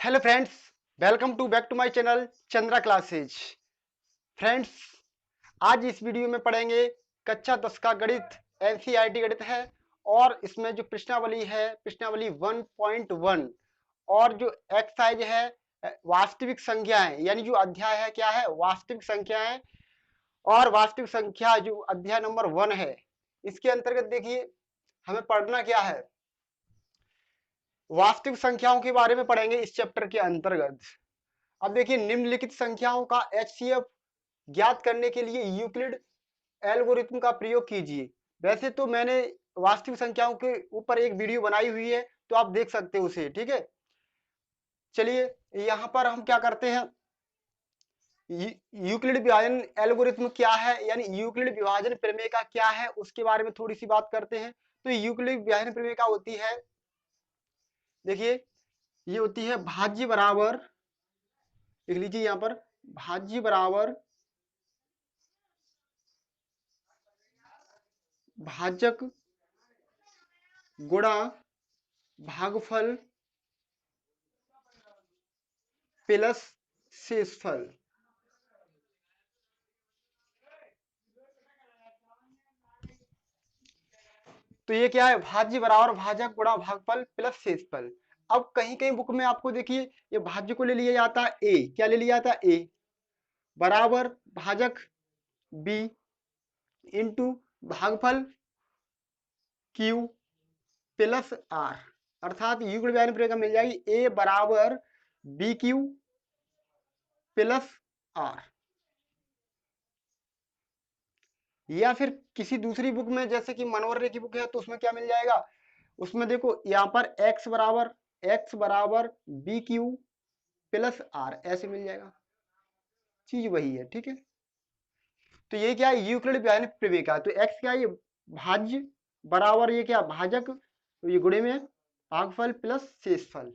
Hello friends, welcome to back to my channel Chandra classes. Friends, आज इस video में पढ़ेंगे कक्षा 10 का गणित। एनसीईआरटी गणित है और इसमें जो प्रश्नावली है प्रश्नावली 1.1 और जो एक्सरसाइज है वास्तविक संख्याएं, यानी जो अध्याय है क्या है वास्तविक संख्याएं। और वास्तविक संख्या जो अध्याय नंबर 1 है, इसके अंतर्गत देखिए हमें पढ़ना क्या है, वास्तविक संख्याओं के बारे में पढ़ेंगे इस चैप्टर के अंतर्गत। अब देखिए निम्नलिखित संख्याओं का एचसीएफ ज्ञात करने के लिए यूक्लिड एल्गोरिथम का प्रयोग कीजिए। वैसे तो मैंने वास्तविक संख्याओं के ऊपर एक वीडियो बनाई हुई है, तो आप देख सकते हो उसे। ठीक है, चलिए यहां पर हम क्या करते हैं, यूक्लिड विभाजन एल्गोरिथम क्या है, यानी यूक्लिड विभाजन प्रमेय का क्या है, उसके बारे में थोड़ी सी बात करते हैं। तो यूक्लिड विभाजन प्रमेय का होती है, देखिए ये होती है भाज्य बराबर, लिख लीजिए यहां पर, भाज्य बराबर भाजक गुणा भागफल प्लस शेषफल। तो ये क्या है, भाज्य बराबर भाजक गुणा भागफल प्लस शेषफल। अब कहीं कहीं बुक में आपको देखिए ये भाज्य को ले लिया जाता है ए, क्या ले लिया जाता है ए बराबर भाजक बी इंटू भागफल क्यू प्लस आर, अर्थात युग्म व्यान प्रक्रिया मिल जाएगी ए बराबर बी क्यू प्लस आर। या फिर किसी दूसरी बुक में जैसे कि मनोहर की बुक है तो उसमें क्या मिल जाएगा, उसमें देखो यहाँ पर एक्स बराबर बी क्यू प्लस आर ऐसे मिल जाएगा, चीज वही है। ठीक है, तो ये क्या है यूक्लिड विभाजन प्रमेय का। तो एक्स क्या है, ये भाज्य बराबर ये क्या भाजक, तो ये गुणे में भागफल प्लस शेषफल।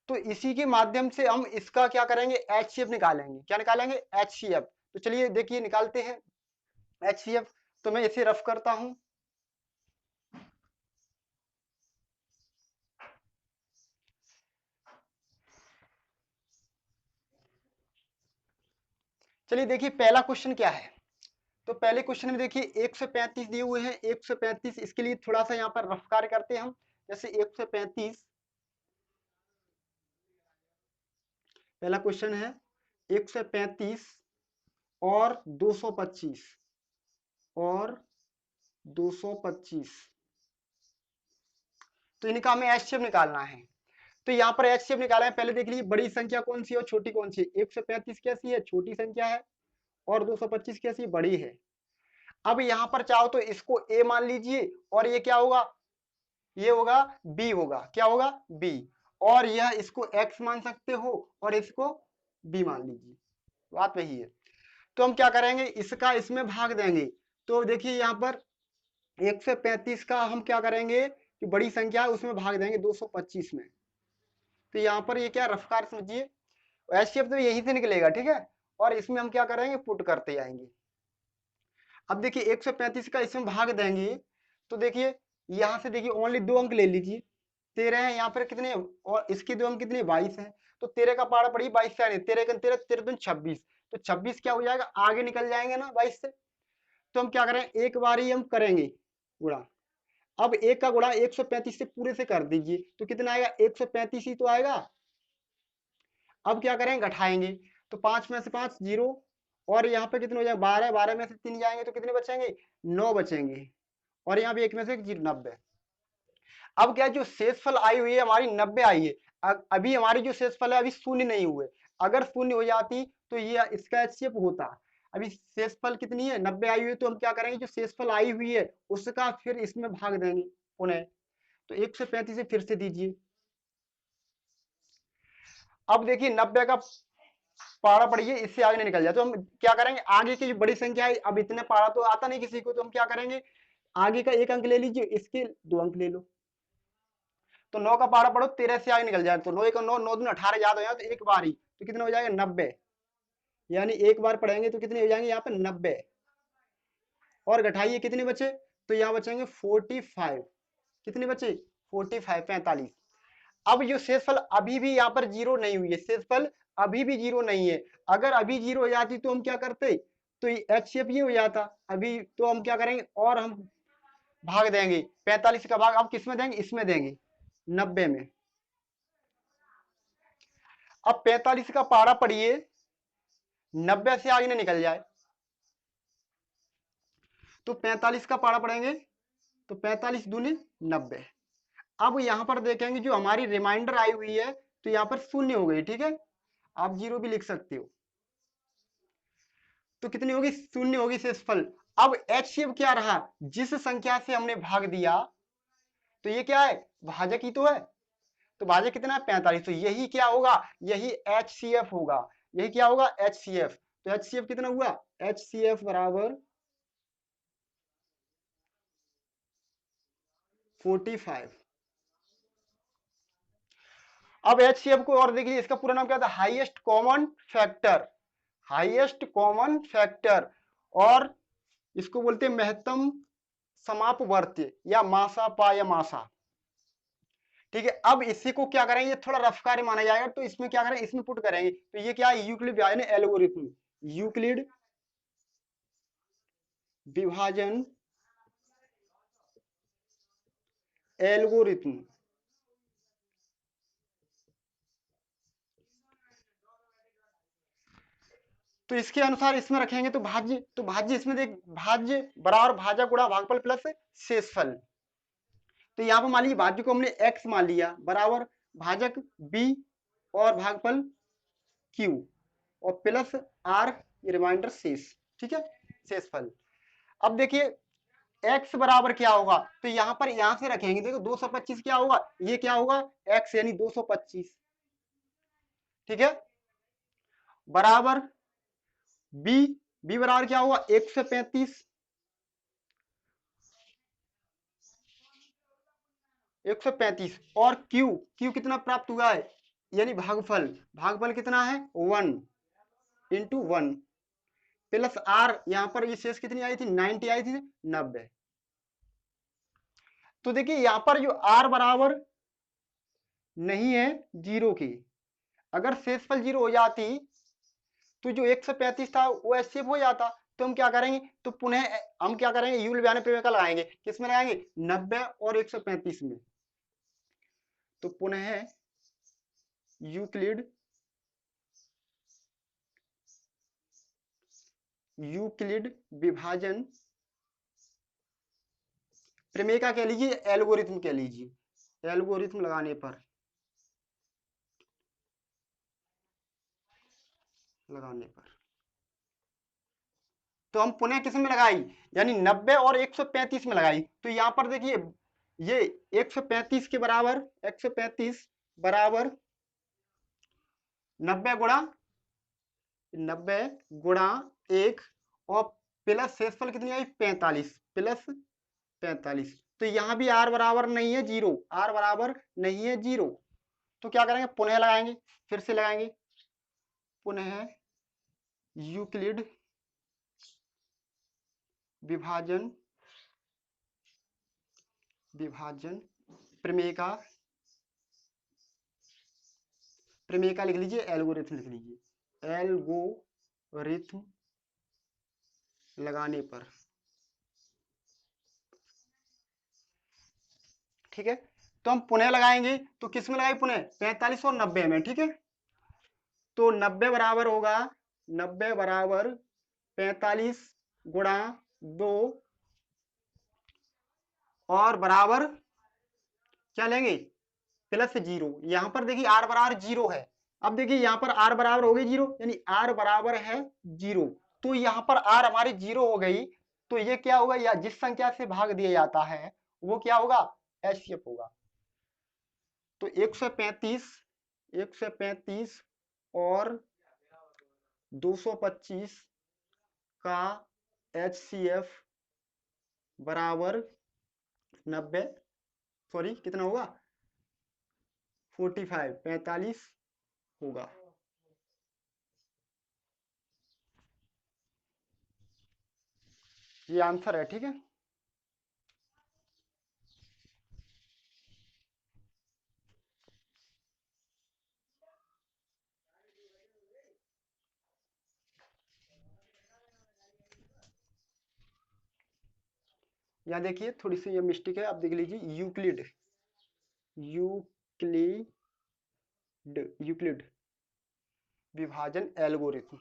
तो इसी के माध्यम से हम इसका क्या करेंगे, एचसीएफ निकालेंगे। क्या निकालेंगे, एचसीएफ। तो चलिए देखिए निकालते हैं एचसीएफ। तो मैं इसे रफ करता हूं। चलिए देखिए पहला क्वेश्चन क्या है। तो पहले क्वेश्चन में देखिए 135 दिए हुए हैं, 135। इसके लिए थोड़ा सा यहाँ पर रफ कार्य करते हैं हम। जैसे 135, पहला क्वेश्चन है 135 और 225 और 225, तो इनका हमें एचसीएफ निकालना है। तो यहाँ पर एचसीएफ निकाला है, पहले देख लीजिए बड़ी संख्या कौन सी है और छोटी कौन सी है। 135 कैसी है, छोटी संख्या है, और 225 कैसी है, बड़ी है। अब यहाँ पर चाहो तो इसको ए मान लीजिए और ये क्या होगा, ये होगा बी होगा, क्या होगा बी। और यह इसको एक्स मान सकते हो और इसको बी मान लीजिए, बात वही है। तो हम क्या करेंगे, इसका इसमें भाग देंगे। तो देखिए यहाँ पर 135 का हम क्या करेंगे, कि बड़ी संख्या है उसमें भाग देंगे 225 में। तो यहाँ पर ये क्या रफ्तार समझिए, एचसीएफ तो यहीं से निकलेगा। ठीक है, और इसमें हम क्या करेंगे, पुट करते जाएंगे। अब देखिए 135 का इसमें भाग देंगे, तो देखिए यहां से देखिए ओनली 2 अंक ले लीजिए, 13 है यहाँ पर कितने, और इसके 2 अंक कितने 22 है। तो 13 का पारा पड़ी 22 से आने, 13 का 13, 13 दूनी 26। तो 26 क्या हो जाएगा, आगे निकल जाएंगे ना 22 से। तो हम क्या करें, एक बार ही हम करेंगे गुणा। अब एक का गुणा 135 से पूरे से कर दीजिए, तो कितना आएगा, 135 ही तो आएगा। अब क्या करें, घटाएंगे। तो 5 में से 5 जीरो, और यहाँ पे कितने हो जाएगा 12, 12 में से 3 जाएंगे तो कितने बचेंगे, 9 बचेंगे। और यहाँ पे एक में से 90। अब क्या, जो शेषफल आई हुई है हमारी 90 आई है। अभी हमारी जो शेषफल है अभी शून्य नहीं हुए। अगर शून्य हो जाती तो ये इसका एचसीएफ होता। अभी शेषफल कितनी है, 90 आई हुई है, तो हम क्या करेंगे, जो शेषफल आई हुई है उसका फिर इसमें भाग देंगे पुनः। तो 135 से फिर से दीजिए। अब देखिए 90 का पारा पड़िए, इससे आगे नहीं निकल जाए। तो हम क्या करेंगे, आगे की जो बड़ी संख्या है, अब इतने पारा तो आता नहीं किसी को, तो हम क्या करेंगे, आगे का 1 अंक ले लीजिए, इसके 2 अंक ले लो। तो 9 का पारा पढ़ो, 13 से आगे निकल जाए। तो 9 1 9, 9 दूनी 18 याद हो जाए तो एक बार ही, तो कितना हो जाएगा 90। यानी एक बार पढ़ेंगे तो कितने हो जाएंगे यहाँ पे 90। और घटाइए कितने बचे, तो यहाँ बचेंगे 45। कितने बचे, 45, 45। अब जो शेषफल अभी भी यहाँ पर जीरो नहीं हुई है, शेषफल अभी भी जीरो नहीं है। अगर अभी जीरो हो जाती तो हम क्या करते, तो HCF ये हो जाता। अभी तो हम क्या करेंगे, और हम भाग देंगे 45 का भाग अब किस में देंगे, इसमें देंगे 90 में। अब 45 का पारा पढ़िए, 90 से आगे ना निकल जाए। तो 45 का पारा पढ़ेंगे तो 45 दूनी 90। अब यहां पर देखेंगे जो हमारी रिमाइंडर आई हुई है तो यहां पर शून्य हो गई, ठीक है, आप जीरो भी लिख सकते हो। तो कितनी होगी, शून्य होगी शेषफल। अब HCF क्या रहा, जिस संख्या से हमने भाग दिया तो ये क्या है, भाजक ही तो है। तो भाजक कितना है, 45। तो यही क्या होगा, यही HCF होगा। यही क्या होगा, HCF। तो HCF कितना हुआ, HCF बराबर 45। अब HCF को और देखिए, इसका पूरा नाम क्या था, highest common factor. Highest common factor, और इसको बोलते हैं महत्तम समापवर्ती या मासा पा या मासा। ठीक है, अब इसी को क्या करेंगे, ये थोड़ा रफ कार्य माना जाएगा तो इसमें क्या करेंगे, इसमें पुट करेंगे। तो ये क्या है, यूक्लिड विभाजन एल्गोरिथम, यूक्लिड विभाजन एल्गोरिथम। तो इसके अनुसार इसमें रखेंगे तो भाज्य, तो भाज्य इसमें देख, भाज्य बराबर भाजक गुणा भागफल प्लस शेषफल। तो यहाँ पर मान लीजिए भाज्य को हमने x मान लिया बराबर भाजक b और भागफल q और प्लस r, ये रिमाइंडर शेष, ठीक है, शेषफल। अब देखिए x बराबर क्या होगा, तो यहाँ पर यहां से रखेंगे, देखो 225 क्या होगा, ये क्या होगा x यानी 225, ठीक है, बराबर b, b बराबर क्या होगा 135, 135 और q कितना प्राप्त हुआ है, यानी भागफल, भागफल कितना है 1 इंटू 1 प्लस r, यहां पर ये शेष कितनी आई थी 90 आई थी, 90। तो देखिए यहां पर जो r बराबर नहीं है जीरो की, अगर शेषफल जीरो हो जाती तो जो 135 था वो एचसीएफ हो जाता। तो हम क्या करेंगे, तो पुनः हम क्या करेंगे, यूल बयान प्रमेय लगाएंगे, किसमें लगाएंगे 90 और 135 में। तो पुनः यूक्लिड यूक्लिड विभाजन प्रमेय का कह लीजिए, एल्गोरिथम कह लीजिए, एल्गोरिथम लगाने पर तो हम पुनः किस में लगाई, यानी 90 और 135 में लगाई। तो यहां पर देखिए ये 135 के बराबर, 135 बराबर 90 गुणा 90 गुणा 1 और प्लस शेषफल कितनी आई 45 प्लस 45। तो यहां भी r बराबर नहीं है जीरो, r बराबर नहीं है जीरो। तो क्या करेंगे, पुनः लगाएंगे, फिर से लगाएंगे, पुनः यूक्लिड विभाजन विभाजन प्रमेय का लिख लीजिए, एल्गोरिथम लिख लीजिए, एल्गोरिथम लगाने पर, ठीक है। तो हम पुनः लगाएंगे तो किस में लगाएंगे पुनः, 45 और 90 में, ठीक है। तो 90 बराबर होगा, 90 बराबर 45 गुणा 2 और बराबर क्या लेंगे प्लस जीरो। यहां पर देखिए आर बराबर जीरो है। अब देखिए यहां पर आर बराबर हो गई जीरो, यानी आर बराबर है जीरो। तो यहां पर आर हमारी जीरो हो गई। तो ये क्या होगा, या जिस संख्या से भाग दिया जाता है वो क्या होगा, एचसीएफ होगा। तो 135 135 और 225 का HCF बराबर 90, सॉरी कितना होगा 45 45 होगा। ये आंसर है, ठीक है। यहाँ देखिए थोड़ी सी ये मिस्टेक है, आप देख लीजिए, यूक्लिड, यूक्लिड, यूक्लिड विभाजन एल्गोरिथम।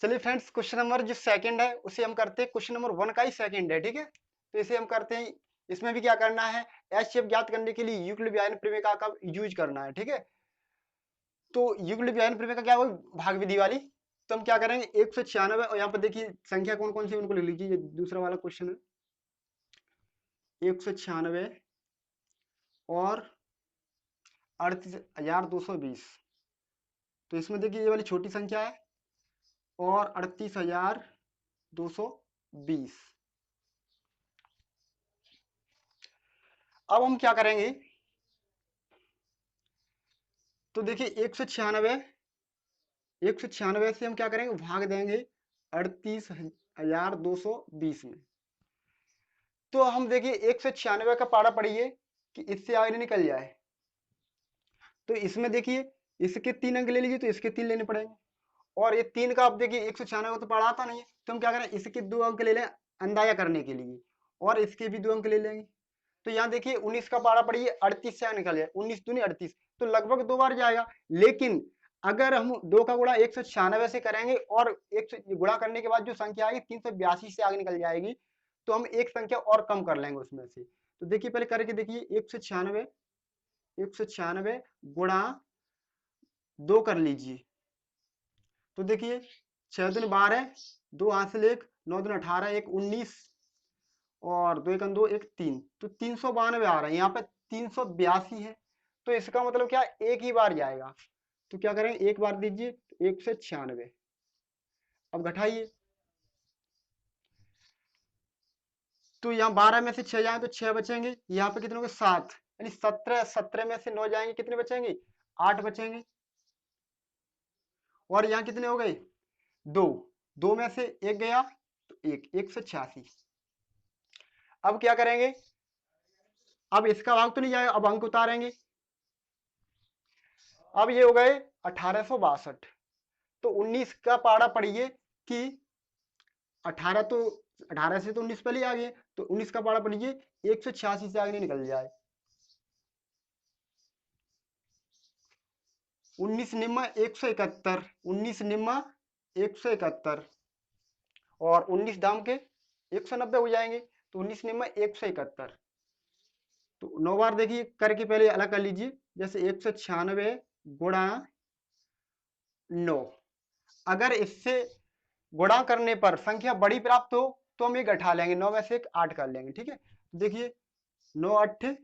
चलिए फ्रेंड्स, क्वेश्चन नंबर जो सेकंड है उसे हम करते हैं, क्वेश्चन नंबर 1 का ही सेकंड है, ठीक है। तो इसे हम करते हैं, इसमें भी क्या करना है, एचसीएफ ज्ञात करने के लिए यूक्लिड विभाजन प्रमेय का यूज करना है, ठीक है। तो यूक्लिड विभाजन प्रमेय का क्या होगा, भाग विधि वाली। तो हम क्या करेंगे, 196, और यहाँ पर देखिए संख्या कौन कौन सी उनको लिख लीजिए, दूसरा वाला क्वेश्चन है 196 और 38,220। तो इसमें देखिए ये वाली छोटी संख्या है और 38,220। अब हम क्या करेंगे, तो देखिए 196 से हम क्या करेंगे, भाग देंगे 38,220 में। तो हम देखिए 196 का पारा पढ़िए कि इससे आगे नहीं निकल जाए। तो इसमें देखिए इसके 3 अंक ले लीजिए, तो इसके 3 लेने पड़ेंगे। और ये 3 का आप देखिए 196 तो पढ़ा आता नहीं है, तो हम क्या करें, इसके 2 अंक ले लें अंदाजा करने के लिए, और इसके भी 2 अंक ले लेंगे। तो यहाँ देखिए 19 का पारा पड़िए, 38 से निकल जाए, 19 दूनी 38, तो लगभग 2 बार जाएगा। लेकिन अगर हम 2 का गुणा 196 से करेंगे और गुणा करने के बाद जो संख्या आएगी 382 से आगे निकल जाएगी, तो हम एक संख्या और कम कर लेंगे उसमें से। तो देखिए पहले करके देखिए, 196 गुणा 2 कर लीजिए। तो देखिए 6 दूनी 12, 2 हासिल 1, 9 दूनी 18, 1 19, और 2 1 2 1 3, तो 392 आ रहा है, यहाँ पे 382 है। तो इसका मतलब क्या, एक ही बार जाएगा। तो क्या करेंगे, एक बार दीजिए, 196। अब घटाइए, तो यहाँ 12 में से 6 जाए तो 6 बचेंगे, यहाँ पे कितने हो गए 7, यानी 17, 17 में से 9 जाएंगे, कितने बचेंगे 8 बचेंगे। और यहाँ कितने हो गए 2, 2 में से 1 गया तो 1, 186। अब क्या करेंगे, अब इसका भाग तो नहीं जाएगा, अब अंक उतारेंगे। अब ये हो गए 1862। तो 19 का पारा पढ़िए कि 18 तो 18 से तो 19 पहले आ गए, तो 19 का पारा पढ़िए 186 से आगे नहीं निकल जाए। 19 निम्मा 171, 19 निम्मा 171, और 19 दाम के 190 हो जाएंगे, तो 19 निम्मा 171। तो 9 बार देखिए करके पहले अलग कर लीजिए, जैसे 196 गुणा 9। अगर इससे गुणा करने पर संख्या बड़ी प्राप्त हो तो हम एक घटा लेंगे, 9 में से एक 8 कर लेंगे, ठीक है। देखिए 9 8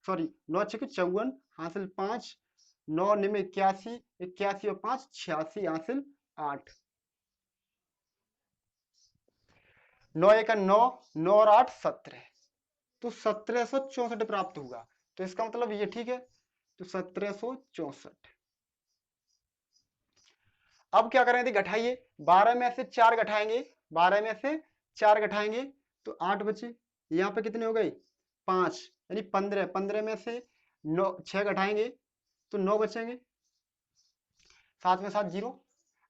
सॉरी 9 6 54 हासिल 5, 9 निम 81, 81 और 5 86 हासिल 8, 9 1 9, 9 और 8 17, तो 1764 प्राप्त हुआ। तो इसका मतलब ये ठीक है, तो 1764। अब क्या करेंगे, घटाइए, 12 में से 4 घटाएंगे, 12 में से 4 घटाएंगे तो 8 बचे। यहाँ पे कितने हो गए 5, यानी 15, 15 में से 9 6 घटाएंगे तो 9 बचेंगे, 7 में 7 जीरो,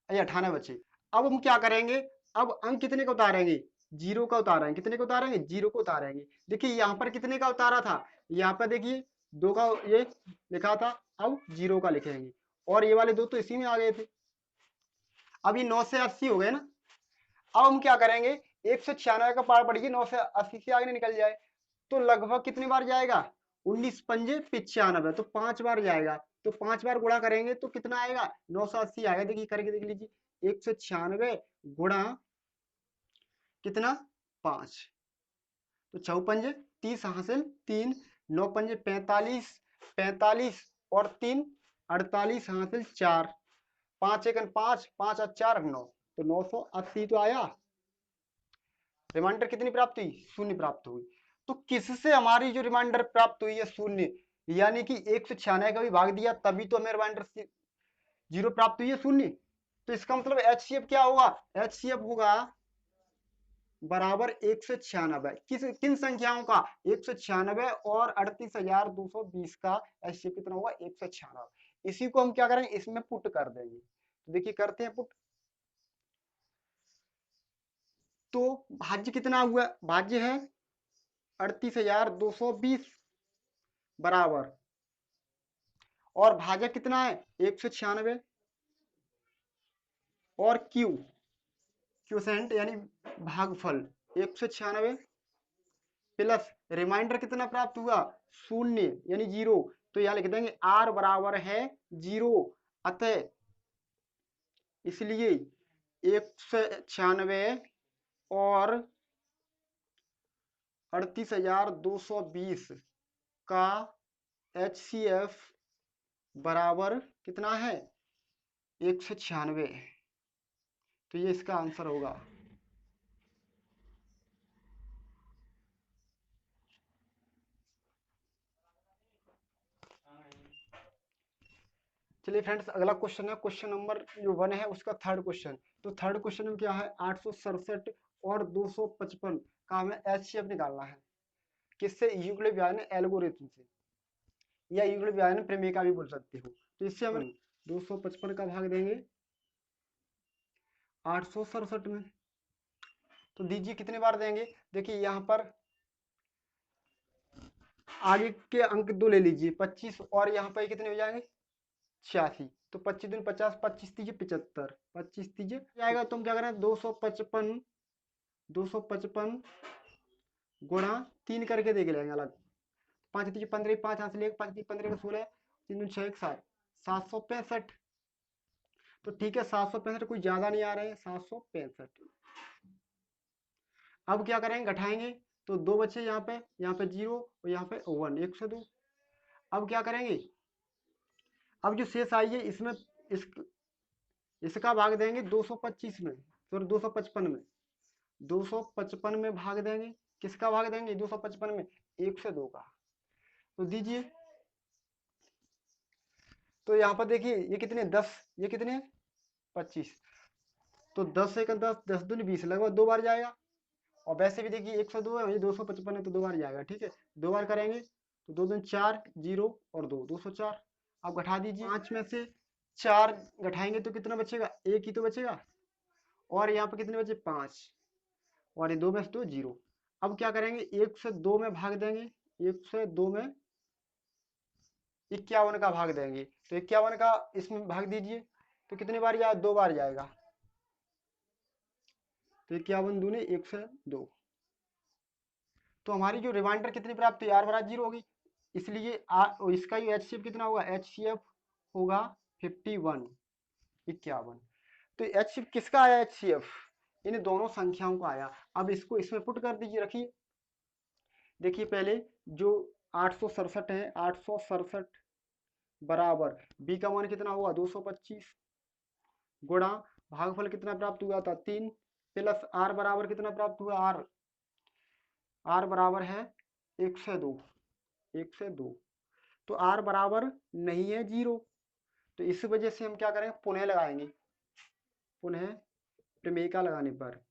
ये 98 बचे। अब हम क्या करेंगे, अब अंक कितने का उतारेंगे, जीरो का उतारेंगे, कितने को उतारेंगे, जीरो को उतारेंगे। देखिए यहाँ पर कितने का उतारा था, यहाँ पर देखिए 2 का ये लिखा था, अब जीरो का लिखेंगे, और ये वाले 2 तो इसी में आ गए थे। अब ये 9 से 80 हो गए ना। अब हम क्या करेंगे, 196 का पार पढ़िए, 9 से 80 से आगे निकल जाए, तो लगभग कितनी बार जाएगा, 19 पंजे 95, तो 5 बार जाएगा। तो 5 बार गुणा करेंगे तो कितना आएगा, 980 आएगा। देखिए करके देख लीजिए, 196 गुणा कितना 5, तो 4 पंजे 30 हासिल 3, 9 पंजे 45, 45 और 3 48 हासिल 4, 5 1 5, 5 और 4 9, तो 980 तो आया। रिमाइंडर कितनी प्राप्त हुई, शून्य प्राप्त हुई। तो किससे हमारी जो रिमाइंडर प्राप्त हुई है शून्य, यानी कि 196 का भी भाग दिया तभी तो हमें रिमाइंडर जीरो प्राप्त हुई है, शून्य। तो इसका मतलब एचसीएफ क्या होगा, एचसीएफ होगा बराबर 196। किन संख्याओं का? 196 और 38,220 का एचसीएफ कितना होगा? 196। इसी को हम क्या करेंगे? इसमें पुट कर देंगे। तो देखिए करते हैं पुट। तो भाज्य कितना हुआ? भाज्य है 38,220 बराबर, और भाजक कितना है? 196, और क्यूसेंट यानी भागफल 196 प्लस रिमाइंडर कितना प्राप्त हुआ? 0 यानी 0। तो यहां लिख देंगे आर बराबर है 0। अतः इसलिए 196 और 38,220 का HCF बराबर कितना है? 196। तो ये इसका आंसर होगा। चलिए फ्रेंड्स, अगला क्वेश्चन है, क्वेश्चन नंबर जो 1 है उसका थर्ड क्वेश्चन। तो थर्ड क्वेश्चन में क्या है? 867 और 255 का हमें एचसीएफ निकालना है। किससे? यूक्लिड व्यायन एल्गोरिथम से, या यूक्लिड व्यायन प्रमेय का भी बोल सकते हो। तो इससे हम 255 का भाग देंगे 867 में। तो दीजिए कितने बार देंगे? देखिए यहाँ पर आगे के अंक 2 ले लीजिए, 25, और यहाँ पर कितने हो जाएंगे? 86। तो 25 दिन 50, 25 तीजे 75, 25 तीजे जाएगा। तो हम क्या करें? 255 गुणा 3 करके देख लेंगे अलग। 5 तीजे 15, 5 हाथ ले, 5 तीजे 15 का 16, 3 दूनी 6 7, 765। तो ठीक है, 765 कोई ज्यादा नहीं आ रहे हैं, 765। अब क्या करेंगे? घटाएंगे। तो 2 बचे यहाँ पे 0 और यहाँ पे 1, 102। अब क्या करेंगे? अब जो शेष आई है इसमें इसका भाग देंगे 225 में, सॉरी 255 में। 255 में भाग देंगे। किसका भाग देंगे? 255 में 102 का। तो दीजिए। तो यहाँ पर देखिए ये कितने? 10, ये कितने? 25। तो 10 से 10, 10 दूनी 20, लगभग 2 बार जाएगा। और वैसे भी देखिए 102 है, 255 है, तो 2 बार जाएगा। ठीक है, 2 बार करेंगे तो 2 दूनी 4, 0 और 2, 204। आप घटा दीजिए। 5 में से 4 घटाएंगे तो कितना बचेगा? 1 ही तो बचेगा। और यहाँ पे कितने बचे? 5, और ये 2 में से 2, 0। अब क्या करेंगे? 1 से 2 में भाग देंगे। 1 से 2 में 51 का भाग देंगे। तो 51 का इसमें भाग दीजिए। तो कितनी बार जाएगा? 2 बार जाएगा। तो 51 दूने 102। तो हमारी जो रिमाइंडर कितनी प्राप्त हुई? आर बराबर 0 होगी। इसलिए इसका जो एचसीएफ कितना होगा? एचसीएफ होगा 51, 51। तो एचसीएफ किसका आया? एचसीएफ इन दोनों संख्याओं का आया। अब इसको इसमें पुट कर दीजिए। रखिए, देखिए पहले जो 867 है, 867 बराबर बी का मान कितना होगा? 225 गुणा भागफल कितना प्राप्त हुआ था? 3, प्लस आर बराबर कितना प्राप्त हुआ? आर बराबर है 102, 102। तो आर बराबर नहीं है 0। तो इस वजह से हम क्या करेंगे? पुनः लगाएंगे। पुनः प्रमेय का लगाने पर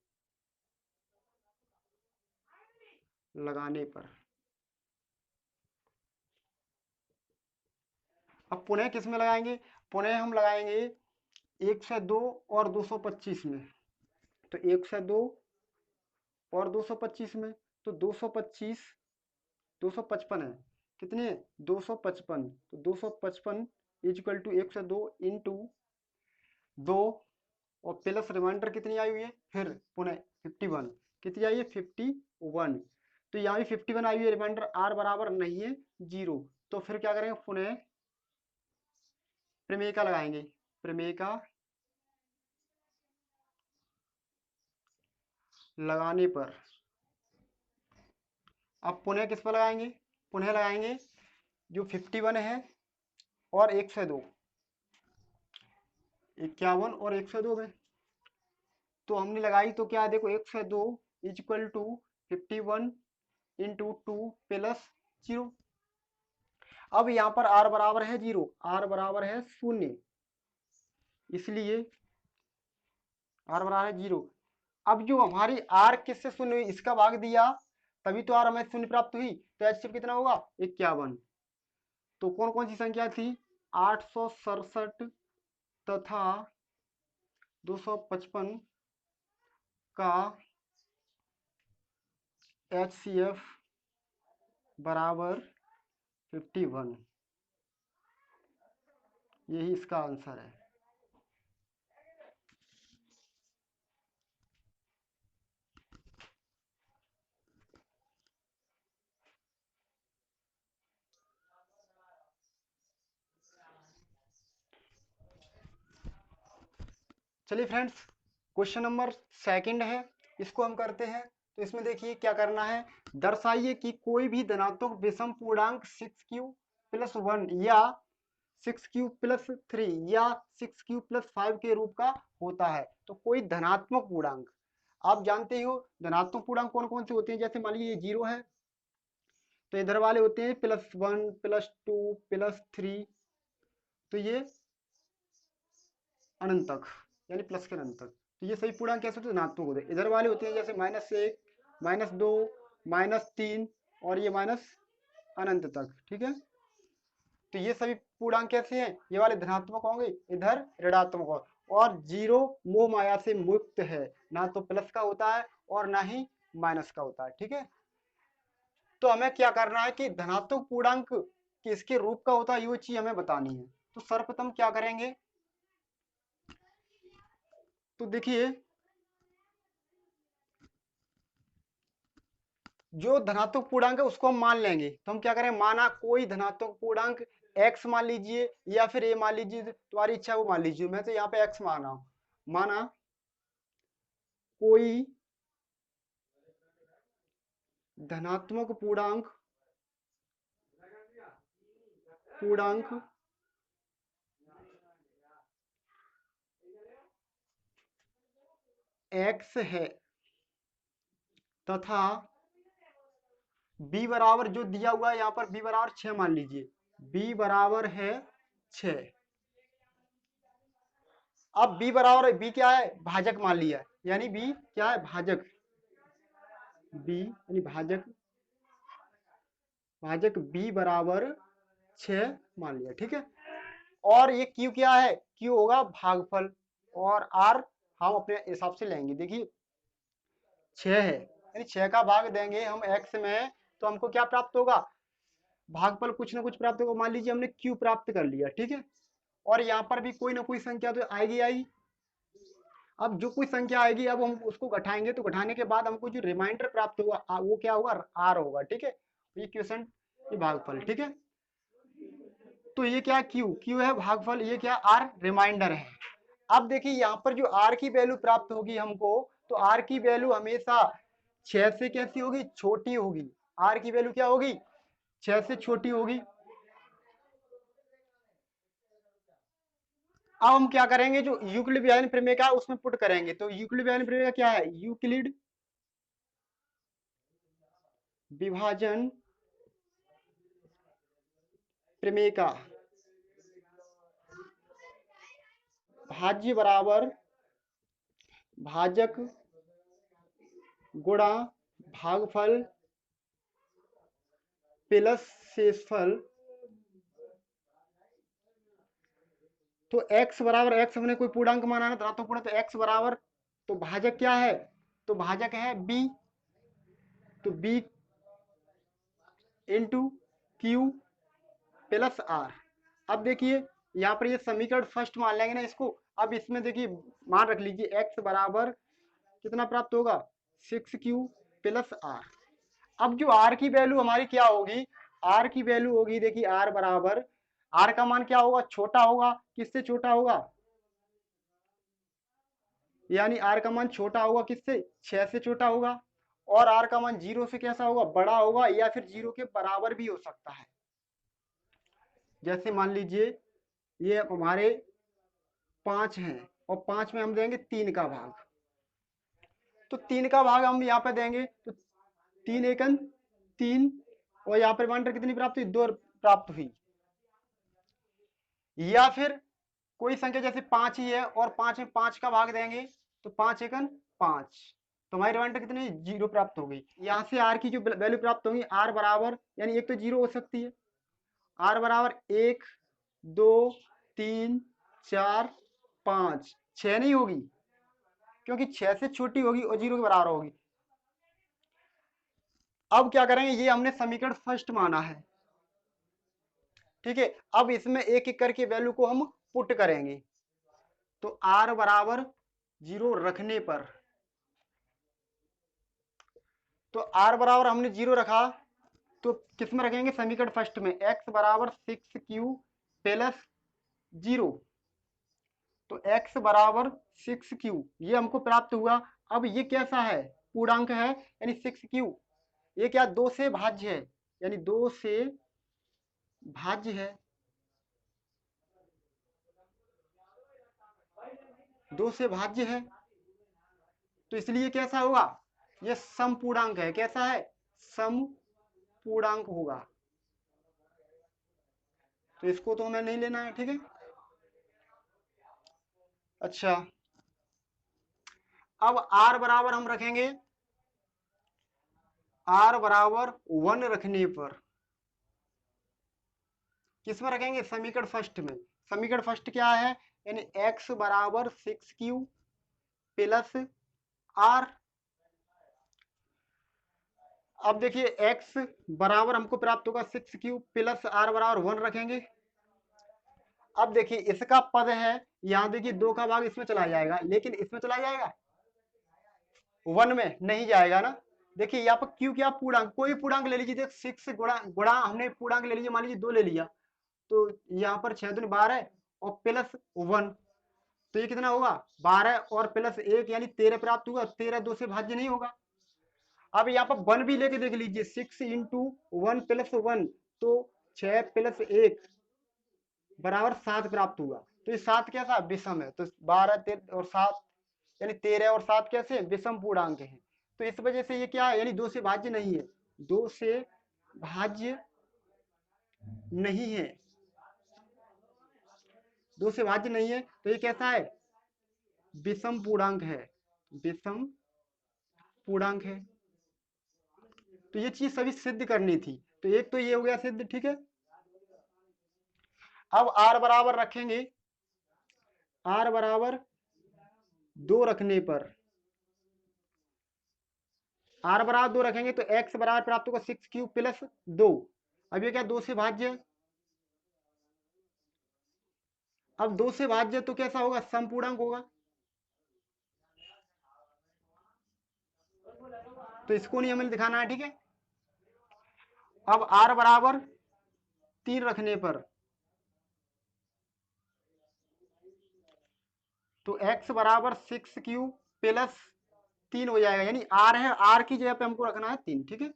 अब पुनः किस में लगाएंगे? पुनः हम लगाएंगे 102 और 225 में। तो 102 और 225 में, तो 225, 255 है। कितने? 255। तो 255 इक्वल टू 102 इंटू 2, और प्लस रिमाइंडर कितनी आई हुई है? फिर पुनः 51। कितनी आई है? 51। तो यहाँ भी 51 आई हुई है। रिमाइंडर आर बराबर नहीं है 0। तो फिर क्या करेंगे? पुनः प्रमेय का लगाएंगे। प्रमेय का लगाने पर अब पुनः किस पर लगाएंगे? पुनः लगाएंगे जो 51 है और 102, 51 और 102 में। तो हमने लगाई तो क्या? देखो 102 इक्वल टू 51 इंटू 2 प्लस 0। अब यहाँ पर आर बराबर है 0, आर बराबर है 0, इसलिए आर बराबर है 0। अब जो हमारी आर किससे शून्य हुई, इसका भाग दिया तभी तो आर हमें शून्य प्राप्त हुई, तो एचसीएफ कितना होगा 51। तो कौन कौन सी संख्या थी 867 तथा 255 का एचसीएफ बराबर 51, यही इसका आंसर है। चलिए फ्रेंड्स, क्वेश्चन नंबर सेकंड है, इसको हम करते हैं। तो इसमें देखिए क्या करना है, दर्शाइए कि कोई भी धनात्मक विषम पूर्णांक 6q+1 या 6q+3 या 6q+5 के रूप का होता है। तो कोई धनात्मक पूर्णांक, आप जानते हो धनात्मक पूर्णांक कौन कौन से होते हैं, जैसे मान लीजिए 0 है तो इधर वाले होते हैं +1 +2 +3, तो ये अनंत तक, यानी प्लस के अनंत तक। तो ये सभी पूर्णांक कैसे होते हैं, धनात्मक होते हैं। इधर वाले होते हैं जैसे -1 -2 -3 और ये माइनस अनंत तक, ठीक है। तो ये सभी पूर्णांक कैसे हैं, ये वाले धनात्मक होंगे, इधर ऋणात्मक होगा। और जीरो मोह माया से मुक्त है, ना तो प्लस का होता है और ना ही माइनस का होता है, ठीक है। तो हमें क्या करना है कि धनात्मक पूर्णांक किसके रूप का होता है, ये चीज हमें बतानी है। तो सर्वप्रथम क्या करेंगे, तो देखिए जो धनात्मक पूर्णांक है उसको हम मान लेंगे। तो हम क्या करें, माना कोई धनात्मक पूर्णांक x मान लीजिए या फिर a मान लीजिए, तुम्हारी इच्छा वो मान लीजिए। मैं तो यहाँ पे x मान रहा हूं। माना कोई धनात्मक पूर्णांक x है तथा b बराबर जो दिया हुआ है यहाँ पर b बराबर 6 मान लीजिए, b बराबर है 6। अब b बराबर b क्या है, भाजक मान लिया, यानी b क्या है, भाजक। b यानी भाजक, भाजक b बराबर 6 मान लिया, ठीक है। और ये q क्या है, q होगा भागफल, और r हम अपने हिसाब से लेंगे। देखिए 6 है, यानी 6 का भाग देंगे हम x में, तो हमको क्या प्राप्त होगा, भागफल कुछ ना कुछ प्राप्त होगा। मान लीजिए हमने q प्राप्त कर लिया, ठीक है। और यहाँ पर भी कोई ना कोई संख्या तो आएगी आएगी। अब जो कोई संख्या आएगी, अब हम उसको घटाएंगे, तो घटाने के बाद हमको जो रिमाइंडर प्राप्त होगा वो क्या होगा, r होगा, ठीक है। ये क्वेश्चन, ये भागफल, ठीक है। तो ये क्या q है भागफल, ये क्या r रिमाइंडर है। अब देखिए यहाँ पर जो r की वैल्यू प्राप्त होगी हमको, तो r की वैल्यू हमेशा 6 से कैसी होगी, छोटी होगी। r की वैल्यू क्या होगी, 6 से छोटी होगी। अब हम क्या करेंगे, जो यूक्लिड विभाजन प्रमेय का उसमें पुट करेंगे। तो यूक्लिड विभाजन प्रमेय क्या है, यूक्लिड विभाजन प्रमेय का भाज्य बराबर भाजक गुणा भागफल प्लस शेषफल। तो x बराबर, x हमने कोई पूर्णांक माना ना, धनात्मक पूर्णांक, तो x बराबर, तो भाजक क्या है, तो भाजक है b, तो b into q plus r. अब देखिए यहाँ पर ये समीकरण फर्स्ट मान लेंगे ना इसको। अब इसमें देखिए मान रख लीजिए x बराबर कितना प्राप्त होगा, 6q प्लस आर। अब जो r की वैल्यू हमारी क्या होगी, r की वैल्यू होगी, देखिए r बराबर, r का मान क्या होगा, छोटा होगा, किससे छोटा होगा, यानी r का मान छोटा होगा किससे, 6 से छोटा होगा। और r का मान 0 से कैसा होगा, बड़ा होगा, या फिर 0 के बराबर भी हो सकता है। जैसे मान लीजिए ये हमारे 5 हैं और 5 में हम देंगे 3 का भाग, तो 3 का भाग हम यहाँ पे देंगे, तो 3 एकन 3, और यहाँ पर रिमाइंडर कितनी प्राप्त हुई, 2 प्राप्त हुई। या फिर कोई संख्या जैसे 5 ही है और 5 में 5 का भाग देंगे, तो 5 एकन 5। तो हमारी रिमाइंडर कितनी 0 प्राप्त हो गई। यहाँ से आर की जो वैल्यू प्राप्त होगी आर बराबर, यानी एक तो 0 हो सकती है, आर बराबर 1 2 3 4 5, 6 नहीं होगी क्योंकि 6 से छोटी होगी और 0 के बराबर होगी। अब क्या करेंगे, ये हमने समीकरण फर्स्ट माना है, ठीक है। अब इसमें एक एक करके वैल्यू को हम पुट करेंगे। तो आर बराबर 0 रखने पर, तो आर बराबर हमने 0 रखा, तो किस में रखेंगे, समीकरण फर्स्ट में। एक्स बराबर 6q प्लस 0, तो x बराबर 6q ये हमको प्राप्त हुआ। अब ये कैसा है, पूर्णांक है, यानी 6q ये क्या 2 से भाज्य है, यानी 2 से भाज्य है, 2 से भाज्य है, तो इसलिए कैसा होगा, ये समपूर्णांक है। कैसा है, समपूर्णांक होगा। तो इसको तो हमें नहीं लेना है, ठीक है। अच्छा, अब r बराबर हम रखेंगे, r बराबर 1 रखने पर, किस में रखेंगे, समीकरण फर्स्ट में। समीकरण फर्स्ट क्या है, यानी x बराबर 6q प्लस r। अब देखिए x बराबर हमको प्राप्त होगा 6q प्लस r बराबर 1 रखेंगे। अब देखिए इसका पद है, यहाँ देखिए 2 का भाग इसमें चला जाएगा, लेकिन इसमें चला जाएगा 1 में नहीं जाएगा ना। देखिए यहाँ पर q क्या, पूर्णांक, कोई पूर्णांक ले लीजिए, 6 गुणा गुणा हमने पूर्णांक ले लीजिए, मान लीजिए 2 ले लिया, तो यहाँ पर 6 दूनी 12 और प्लस 1, तो ये कितना होगा 12 और प्लस 1 यानी 13 प्राप्त हुआ। 13 2 से भाज्य नहीं होगा। अब यहाँ पर 1 भी लेके देख लीजिए, 6 इंटू 1 प्लस 1, तो 6 प्लस 1 बराबर 7 प्राप्त हुआ। तो ये 7 कैसा विषम है, तो 12 13 और 7 यानी 13 और 7 कैसे विषम पूर्णांक है। तो इस वजह से ये क्या है, यानी 2 से भाज्य नहीं है, 2 से भाज्य नहीं है, 2 से भाज्य नहीं है, तो ये कैसा है, विषम पूर्णांक है, विषम पूर्णांक है। तो ये चीज सभी सिद्ध करनी थी, तो एक तो ये हो गया सिद्ध, ठीक है। अब r बराबर रखेंगे, r बराबर 2 रखने पर, r बराबर 2 रखेंगे तो x बराबर प्राप्त होगा 6q प्लस 2। अब ये क्या 2 से भाज्य है, अब 2 से भाज्य तो कैसा होगा, समपूर्णांक होगा, तो इसको नहीं हमें दिखाना है, ठीक है। अब r बराबर 3 रखने पर, तो x बराबर 6q प्लस 3 हो जाएगा, यानी r है, r की जगह पे हमको रखना है 3, ठीक है।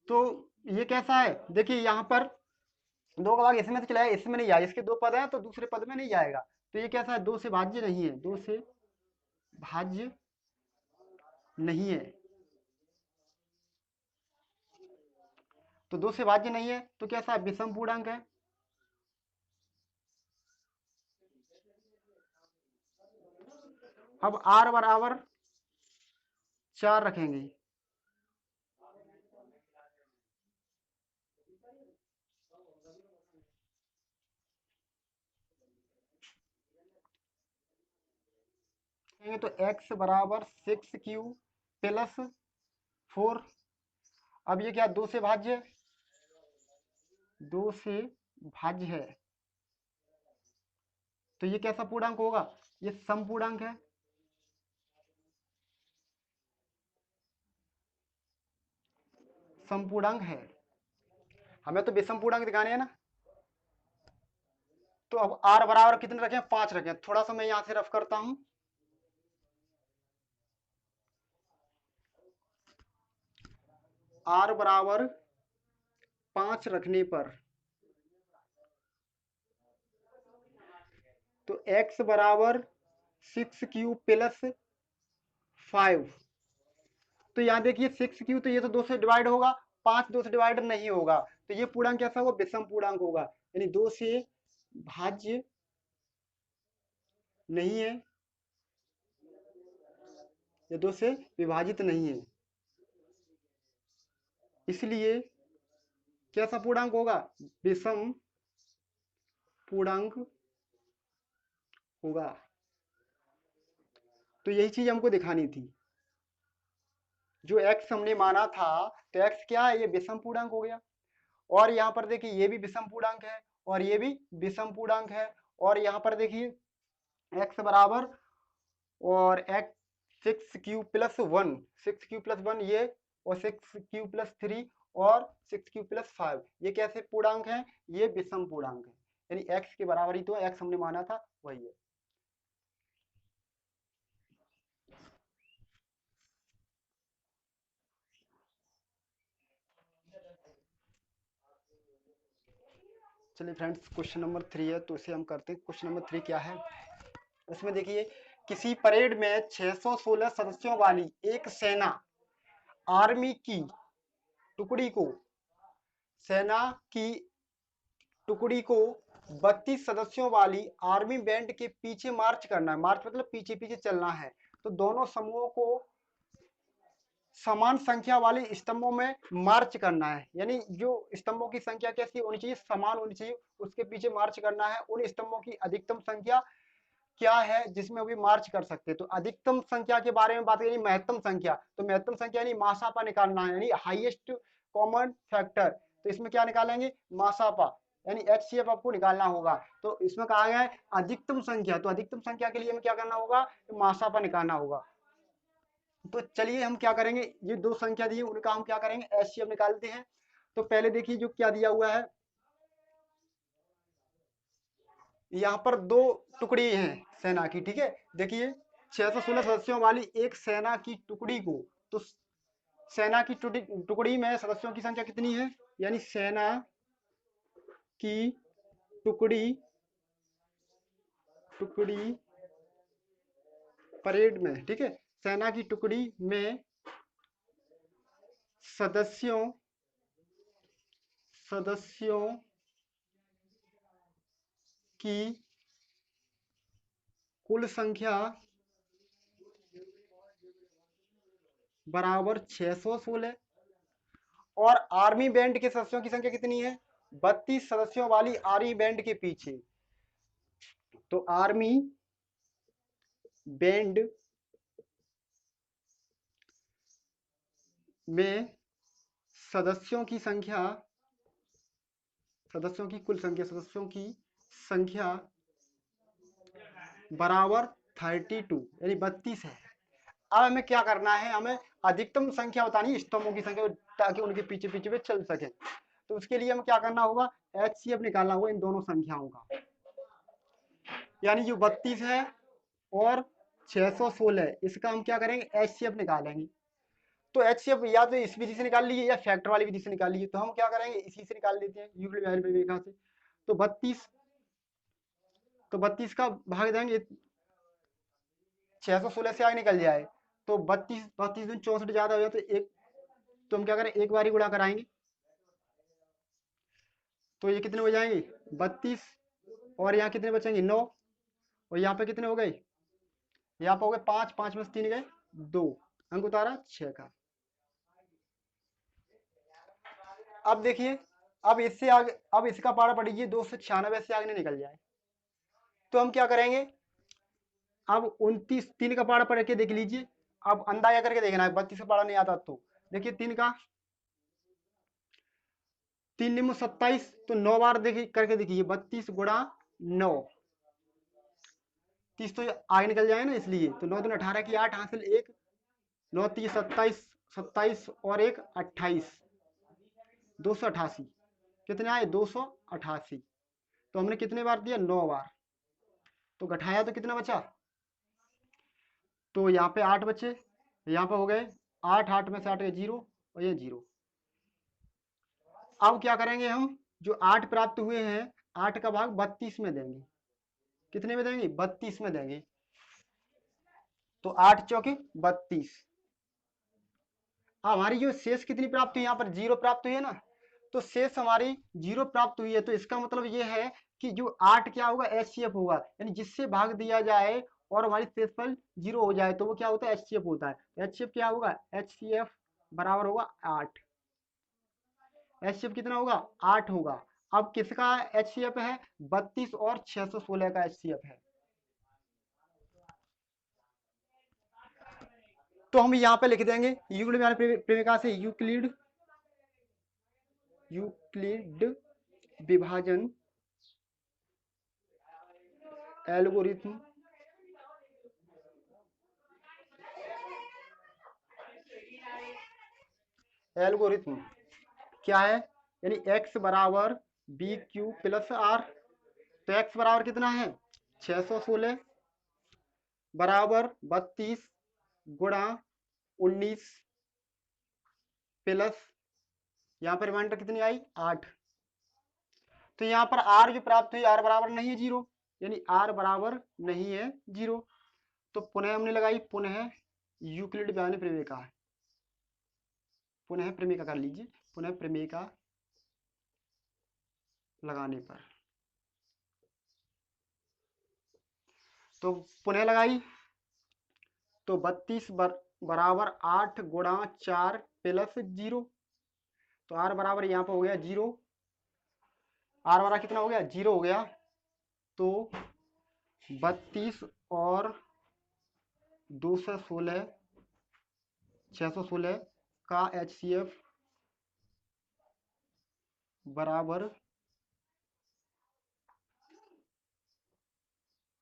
तो ये कैसा है, देखिए यहाँ पर 2 का भाग इसमें तो चला है, इसमें नहीं जाएगा, इसके 2 पद हैं तो दूसरे पद में नहीं जाएगा। तो ये कैसा है, 2 से भाज्य नहीं है, 2 से भाज्य नहीं है, तो 2 से भाज्य नहीं है, तो कैसा है, विषम पूर्णांक है। अब r बराबर 4 रखेंगे, तो x बराबर 6q प्लस 4। अब ये क्या 2 से भाज्य है, 2 से भाज्य है, तो ये कैसा पूर्णांक होगा, ये समपूर्णांक है। समपूर्णांक है, हमें तो विषम पूर्णांक दिखाने हैं ना। तो अब r बराबर कितने रखें, 5 रखें। थोड़ा सा मैं यहां से रफ करता हूं, r बराबर 5 रखने पर, तो x बराबर 6q प्लस 5। तो यहाँ देखिए 6q, तो ये तो 2 से डिवाइड होगा, 5 2 से डिवाइड नहीं होगा, तो ये पूर्णांक कैसा होगा, विषम पूर्णांक होगा, यानी 2 से भाज्य नहीं है। ये 2 से विभाजित नहीं है, इसलिए कैसा पूर्णांक होगा, विषम पूर्णांक होगा। तो यही चीज हमको दिखानी थी, जो x हमने माना था तो x क्या है, ये विषम पूर्णांक हो गया। और यहाँ पर देखिए ये भी विषम पूर्णांक है और ये भी विषम पूर्णांक है। और यहाँ पर देखिए x बराबर और x 6q+1, 6q+1 ये, और 6q+3 और 6q+5, ये कैसे पूर्णांक है, ये विषम पूर्णांक है, यानी x के बराबर ही तो x हमने माना था वही है। चलिए फ्रेंड्स, क्वेश्चन नंबर 3 है तो इसे हम करते हैं। क्वेश्चन नंबर 3 क्या है, इसमें देखिए किसी परेड में 616 सदस्यों वाली एक सेना आर्मी की टुकड़ी को सेना की टुकड़ी को 32 सदस्यों वाली आर्मी बैंड के पीछे मार्च करना है। मार्च मतलब पीछे पीछे चलना है। तो दोनों समूहों को समान संख्या वाले स्तंभों में मार्च करना है, यानी जो स्तंभों की संख्या कैसी होनी चाहिए, समान होनी चाहिए, उसके पीछे मार्च करना है। उन स्तंभों की अधिकतम संख्या क्या है जिसमें भी मार्च कर सकते हैं। तो अधिकतम संख्या के बारे में बात करें, महत्तम संख्या, तो महत्तम संख्या यानी मासापा निकालना है, यानी हाईएस्ट कॉमन फैक्टर। तो इसमें क्या निकालेंगे, मासापा, यानी HCF आपको निकालना होगा। तो इसमें कहा गया है अधिकतम संख्या, तो अधिकतम संख्या के लिए हमें क्या करना होगा, मासापा निकालना होगा। तो चलिए हम क्या करेंगे, ये 2 संख्या दी उनका हम क्या करेंगे, HCF निकालते हैं। तो पहले देखिए जो क्या दिया हुआ है, यहाँ पर 2 टुकड़ी हैं सेना की, ठीक है। देखिए 616 सदस्यों वाली एक सेना की टुकड़ी को, तो सेना की टुकड़ी में सदस्यों की संख्या कितनी है, यानी सेना की टुकड़ी टुकड़ी परेड में, ठीक है, सेना की टुकड़ी में सदस्यों सदस्यों की कुल संख्या बराबर 616, और आर्मी बैंड के सदस्यों की संख्या कितनी है, 32 सदस्यों वाली आर्मी बैंड के पीछे। तो आर्मी बैंड में सदस्यों की संख्या, सदस्यों की कुल संख्या, सदस्यों की संख्या बराबर 32 यानी 32 है। अब हमें क्या करना है, हमें अधिकतम संख्या बतानी है स्तंभों की संख्या, ताकि उनके पीछे पीछे वे चल सके। तो उसके लिए हमें क्या करना होगा, HCF निकालना होगा इन दोनों संख्याओं का, यानी जो 32 है और 616, इसका हम क्या करेंगे, HCF निकालेंगे। तो HCF या तो इस विधि से निकाल लीजिए या फैक्टर वाली विधि से निकाल लीजिए। तो हम क्या करेंगे, इसी से निकाल देते हैं, यूक्लिड रेखा से। तो 32 का भाग देंगे, 616 से आगे निकल जाए तो 32 32 दूनी 64 ज्यादा हो जाए तो एक, तो हम क्या करें, एक बार ही गुणा कराएंगे। तो ये कितने हो जाएंगे, 32, और यहाँ कितने बचेंगे, 9, और यहाँ पे कितने हो गए, यहाँ पे हो गए 5, 5 में से 3 गए 2, अंक उतारा 6 का। अब देखिए, अब इससे आगे, अब इसका पारा पड़िए 296 से आगे नहीं निकल जाए। तो हम क्या करेंगे, अब 29, 3 का पारा पढ़ के देख लीजिए। अब अंदाजा करके देखना है, 32 का पारा नहीं आता तो देखिए 3 का 3 निम्न 27, तो 9 बार देखिए करके देखिए, 32 गुणा 9, 30 तो आगे निकल जाए ना, इसलिए तो 9 दूनी 18 की 8 हासिल 1, 9 30 27, 27 और 1 28, 288, कितने आए 288। तो हमने कितने बार दिया, 9 बार। तो घटाया तो कितना बचा, तो यहाँ पे 8 बचे, यहाँ पे हो गए 8, 8 में से 8 गए 0, और ये 0। अब क्या करेंगे, हम जो 8 प्राप्त हुए हैं, 8 का भाग 32 में देंगे। कितने में देंगे, 32 में देंगे। तो 8 चौके 32। अब हमारी जो शेष कितनी प्राप्त हुई, यहाँ पर 0 प्राप्त हुई है ना, तो शेष हमारी 0 प्राप्त हुई है। तो इसका मतलब ये है कि जो 8 क्या होगा, HCF होगा, यानी जिससे भाग दिया जाए और हमारी शेषफल 0 हो जाए तो वो क्या होता है, HCF होता है। तो HCF क्या होगा, HCF बराबर होगा 8। HCF कितना होगा, 8 होगा। अब किसका HCF है, 32 और 616 का HCF है। तो हम यहाँ पे लिख देंगे यूक्लिड प्रेमिका से यूक्लिड विभाजन एल्गोरिथम क्या है, यानी x बराबर बी क्यू प्लस आर। तो x बराबर कितना है, 616 बराबर 32 गुणा 19 प्लस यहाँ पर रिमाइंडर कितनी आई, 8। तो यहाँ पर r जो प्राप्त हुई, r बराबर नहीं है 0, यानी r बराबर नहीं है 0। तो पुनः हमने लगाई, पुनः यूक्लिड विभाजन प्रेमिका, पुनः प्रेमिका कर लीजिए, पुनः प्रेमिका लगाने पर तो पुनः लगाई तो 32 बराबर 8 गुणा 4 प्लस 0। तो r बराबर यहाँ पर हो गया 0, r बराबर कितना हो गया, 0 हो गया। तो 32 और 216 616 का HCF बराबर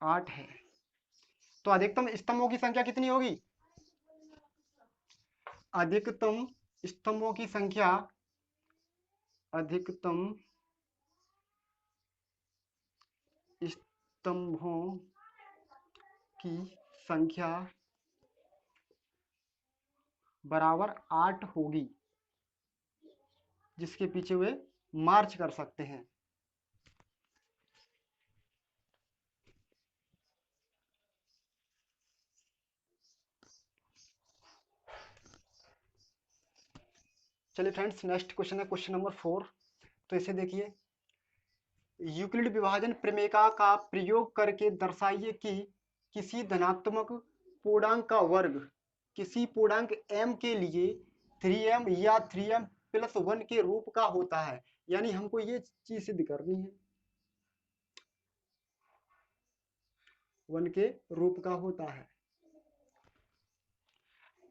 8 है। तो अधिकतम स्तंभों की संख्या कितनी होगी, अधिकतम स्तंभों की संख्या, अधिकतम स्तंभों की संख्या बराबर 8 होगी, जिसके पीछे वे मार्च कर सकते हैं। चलिए फ्रेंड्स, नेक्स्ट क्वेश्चन है क्वेश्चन नंबर 4। तो इसे देखिए, यूक्लिड विभाजन प्रमेय का प्रयोग करके दर्शाइए कि किसी धनात्मक पूर्णांक का वर्ग किसी पूर्णांक m के लिए 3m या 3m प्लस 1 के रूप का होता है। यानी हमको ये चीज सिद्ध करनी है, 1 के रूप का होता है।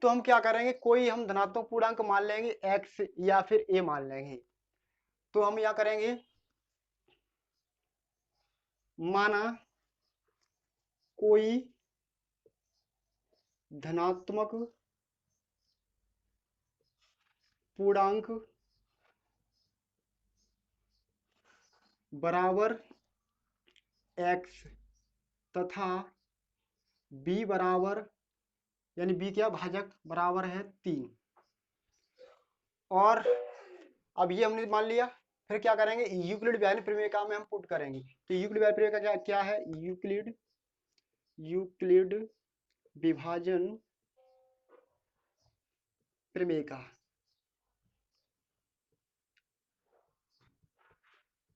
तो हम क्या करेंगे, कोई हम धनात्मक पूर्णांक मान लेंगे x या फिर a मान लेंगे। तो हम क्या करेंगे, माना कोई धनात्मक पूर्णांक बराबर x तथा b बराबर, यानी b क्या, भाजक बराबर है 3। और अब ये हमने मान लिया, फिर क्या करेंगे, यूक्लिड विभाजन प्रमेय में हम पुट करेंगे। तो यूक्लिड विभाजन प्रमेय क्या क्या है, यूक्लिड विभाजन प्रमेय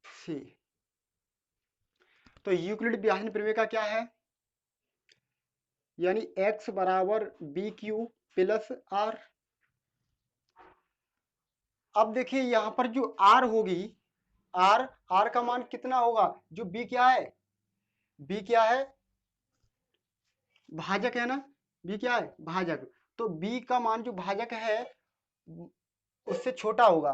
से, तो यूक्लिड विभाजन प्रमेय क्या है, यानी x बराबर बी क्यू प्लस आर। अब देखिए यहाँ पर जो r होगी, r का मान कितना होगा, जो b क्या है, b क्या है, भाजक है ना, b क्या है, भाजक। तो b का मान जो भाजक है उससे छोटा होगा,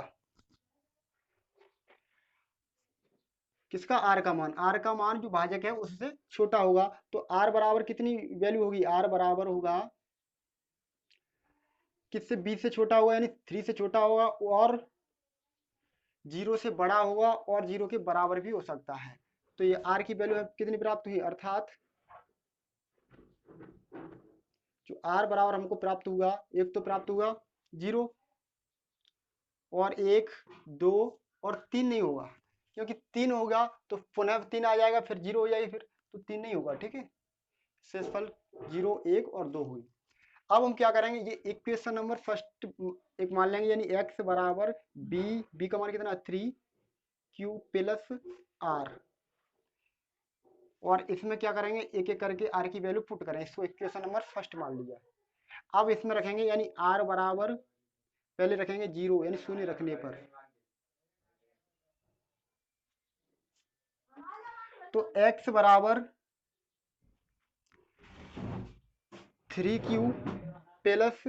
किसका, r का मान जो भाजक है उससे छोटा होगा। तो r बराबर कितनी वैल्यू होगी, r बराबर होगा, किससे, b से छोटा होगा, यानी 3 से छोटा होगा, और 0 से बड़ा होगा, और 0 के बराबर भी हो सकता है। तो ये r की वैल्यू कितनी प्राप्त हुई, अर्थात जो r बराबर हमको प्राप्त हुआ, एक तो प्राप्त हुआ 0, और 1 2 और 3 नहीं होगा, क्योंकि 3 होगा तो पुनः 3 आ जाएगा, फिर 0 हो जाएगी, फिर तो 3 नहीं होगा, ठीक है। शेषफल 0 1 और 2 हुई। अब हम क्या करेंगे, ये इक्वेशन नंबर फर्स्ट एक मान लेंगे, यानी x बराबर b का मान कितना, 3 q प्लस आर। और इसमें क्या करेंगे, एक एक करके आर की वैल्यू पुट करें, इसको इक्वेशन नंबर फर्स्ट मान लिया। अब इसमें रखेंगे यानी आर बराबर पहले रखेंगे 0 यानी शून्य रखने पर, तो x बराबर 3q प्लस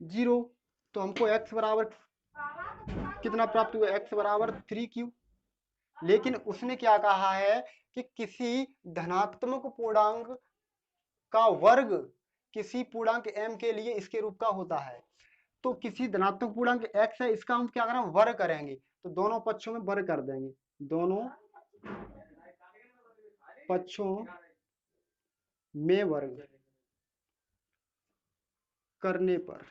0, तो हमको x बराबर कितना प्राप्त हुआ, x बराबर 3q। लेकिन उसने क्या कहा है कि किसी धनात्मक पूर्णांक का वर्ग किसी पूर्णांक m के लिए इसके रूप का होता है। तो किसी धनात्मक पूर्णांक x है, इसका हम क्या करें, वर्ग करेंगे, तो दोनों पक्षों में वर्ग कर देंगे, दोनों पक्षों में वर्ग करने पर,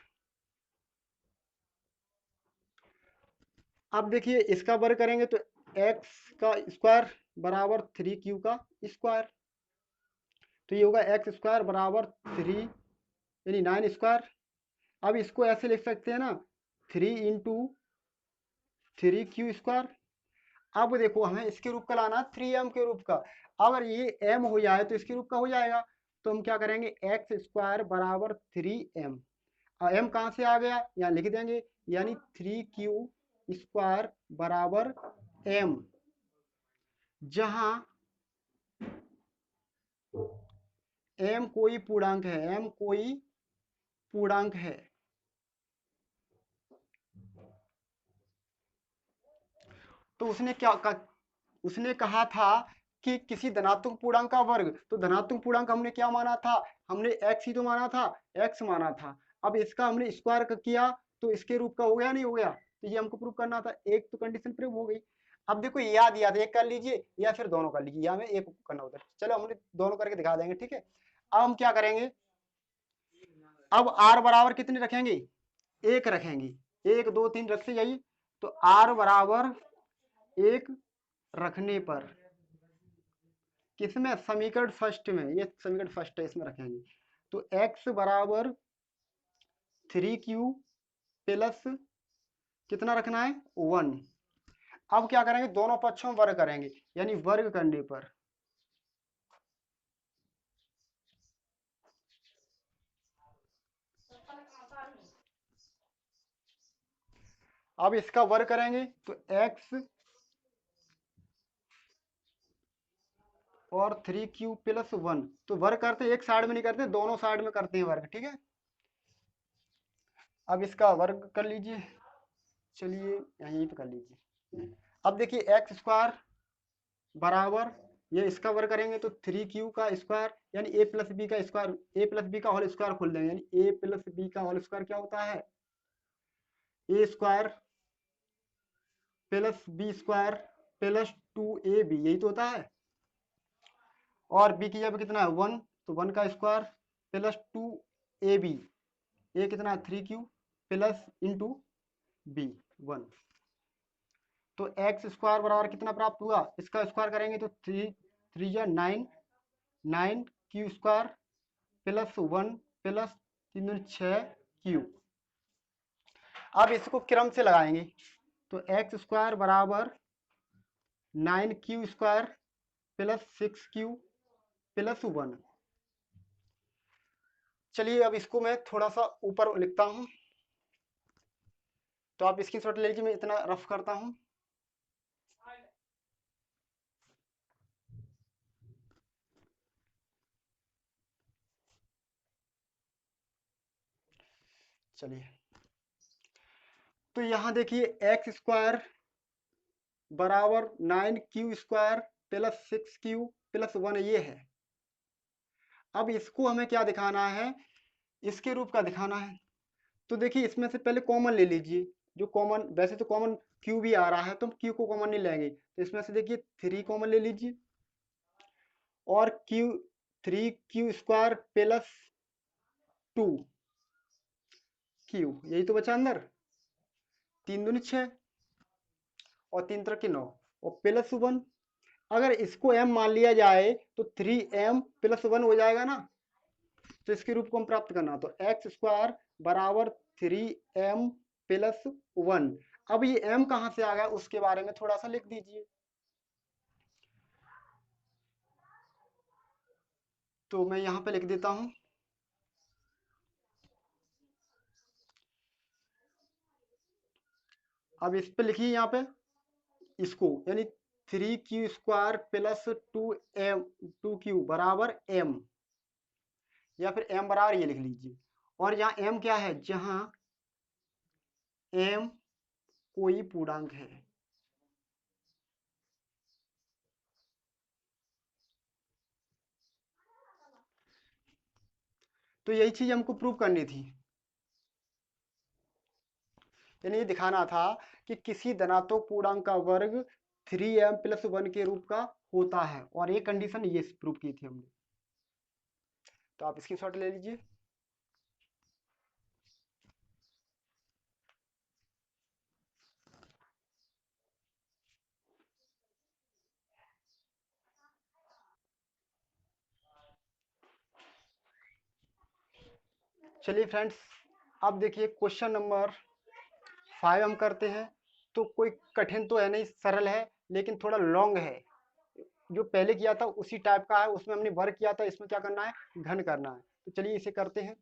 अब देखिए इसका वर्ग करेंगे तो x का स्क्वायर बराबर 3q का स्क्वायर, तो ये होगा एक्स स्क्वायर बराबर 3 यानी 9 स्क्वायर। अब इसको ऐसे लिख सकते हैं ना, 3 इंटू 3q स्क्वायर। अब देखो हमें इसके रूप का लाना 3m के रूप का, अगर ये m हो जाए तो इसके रूप का हो जाएगा, तो हम क्या करेंगे, एक्स स्क्वायर बराबर 3m, m कहाँ से आ गया, यहाँ लिख देंगे, यानी 3q स्क्वायर बराबर m, जहां m कोई पूर्णांक है, m कोई पूर्णांक है। तो उसने कहा था कि किसी धनात्मक पूर्णांक का वर्ग, तो धनात्मक पूर्णांक हमने क्या माना था, हमने x ही तो माना था, x माना था। अब इसका हमने स्क्वायर किया तो इसके रूप का हो गया, नहीं हो गया, तो ये हमको प्रूव करना था, एक तो कंडीशन प्रूव हो गई। अब देखो याद याद एक कर लीजिए या फिर दोनों कर लीजिए, या हमें एक करना होता है, चलो हमने दोनों करके दिखा देंगे, ठीक है। अब हम क्या करेंगे, अब r बराबर कितने रखेंगे, एक रखेंगे, 1 2 3 रखते जाइए, तो r बराबर 1 रखने पर किसमें, समीकरण फर्स्ट में, ये समीकरण फर्स्ट है, इसमें रखेंगे, तो x बराबर 3q प्लस कितना रखना है, 1। अब क्या करेंगे, दोनों पक्षों में वर्ग करेंगे, यानी वर्ग करने पर अब इसका वर्ग करेंगे तो x और 3q प्लस 1, तो वर्ग करते एक साइड में नहीं करते, दोनों साइड में करते हैं वर्ग, ठीक है। अब इसका वर्ग कर लीजिए, चलिए यहीं पे कर लीजिए। अब देखिए एक्स स्क्वायर बराबर, ये इसका वर्ग करेंगे तो 3q का स्क्वायर यानी a प्लस बी का स्क्वायर, a प्लस बी का होल स्क्वायर खोल देंगे, यानी a प्लस बी का होल स्क्वायर क्या होता है, a square plus b square plus 2ab, यही तो होता है। और b की जगह कितना है 1, तो 1 का स्क्वायर प्लस 2ab, a कितना है 3q प्लस इंटू b 1, तो एक्स स्क्वायर बराबर कितना प्राप्त हुआ, इसका स्क्वायर करेंगे तो 3 3 या 9, 9q square plus 1 plus 3 6 q। अब इसको क्रम से लगाएंगे, तो एक्स स्क्वायर बराबर 9q square plus 6q plus 1। चलिए अब इसको मैं थोड़ा सा ऊपर लिखता हूं, तो आप इसकी शॉट ले लीजिए, मैं इतना रफ करता हूं। चलिए तो यहां देखिए एक्स स्क्वायर बराबर 9q square plus 6q plus 1 ये है। अब इसको हमें क्या दिखाना है, इसके रूप का दिखाना है, तो देखिए इसमें से पहले कॉमन ले लीजिए, जो कॉमन, वैसे तो कॉमन q भी आ रहा है तो हम q को कॉमन नहीं लेंगे, तो इसमें से देखिए 3 कॉमन ले लीजिए, और q 3q square plus 2q, यही तो बचा अंदर, 3 दूनी 6 और 3 तरह के 9 और प्लस 1। अगर इसको m मान लिया जाए तो 3m प्लस 1 हो जाएगा ना, तो इसके रूप को हम प्राप्त करना, तो एक्स स्क्वायर बराबर 3m प्लस 1। अब ये m कहां से आ गया उसके बारे में थोड़ा सा लिख दीजिए, तो मैं यहाँ पे लिख देता हूँ, अब इस पे लिखिए यहाँ पे इसको, यानी 3q² प्लस 2q बराबर m, या फिर m बराबर ये लिख लीजिए। और यहाँ m क्या है, जहां m कोई पूर्णांक है। तो यही चीज हमको प्रूव करनी थी, यानी ये दिखाना था कि किसी धनात्मक पूर्णांक का वर्ग 3m प्लस 1 के रूप का होता है, और ये कंडीशन ये प्रूव की थी हमने। तो आप इसकी शॉट ले लीजिए। चलिए फ्रेंड्स, अब देखिए क्वेश्चन नंबर 5 हम करते हैं। तो कोई कठिन तो है नहीं, सरल है, लेकिन थोड़ा लॉन्ग है। जो पहले किया था उसी टाइप का है, उसमें हमने वर्ग किया था, इसमें क्या करना है, घन करना है। तो चलिए इसे करते हैं।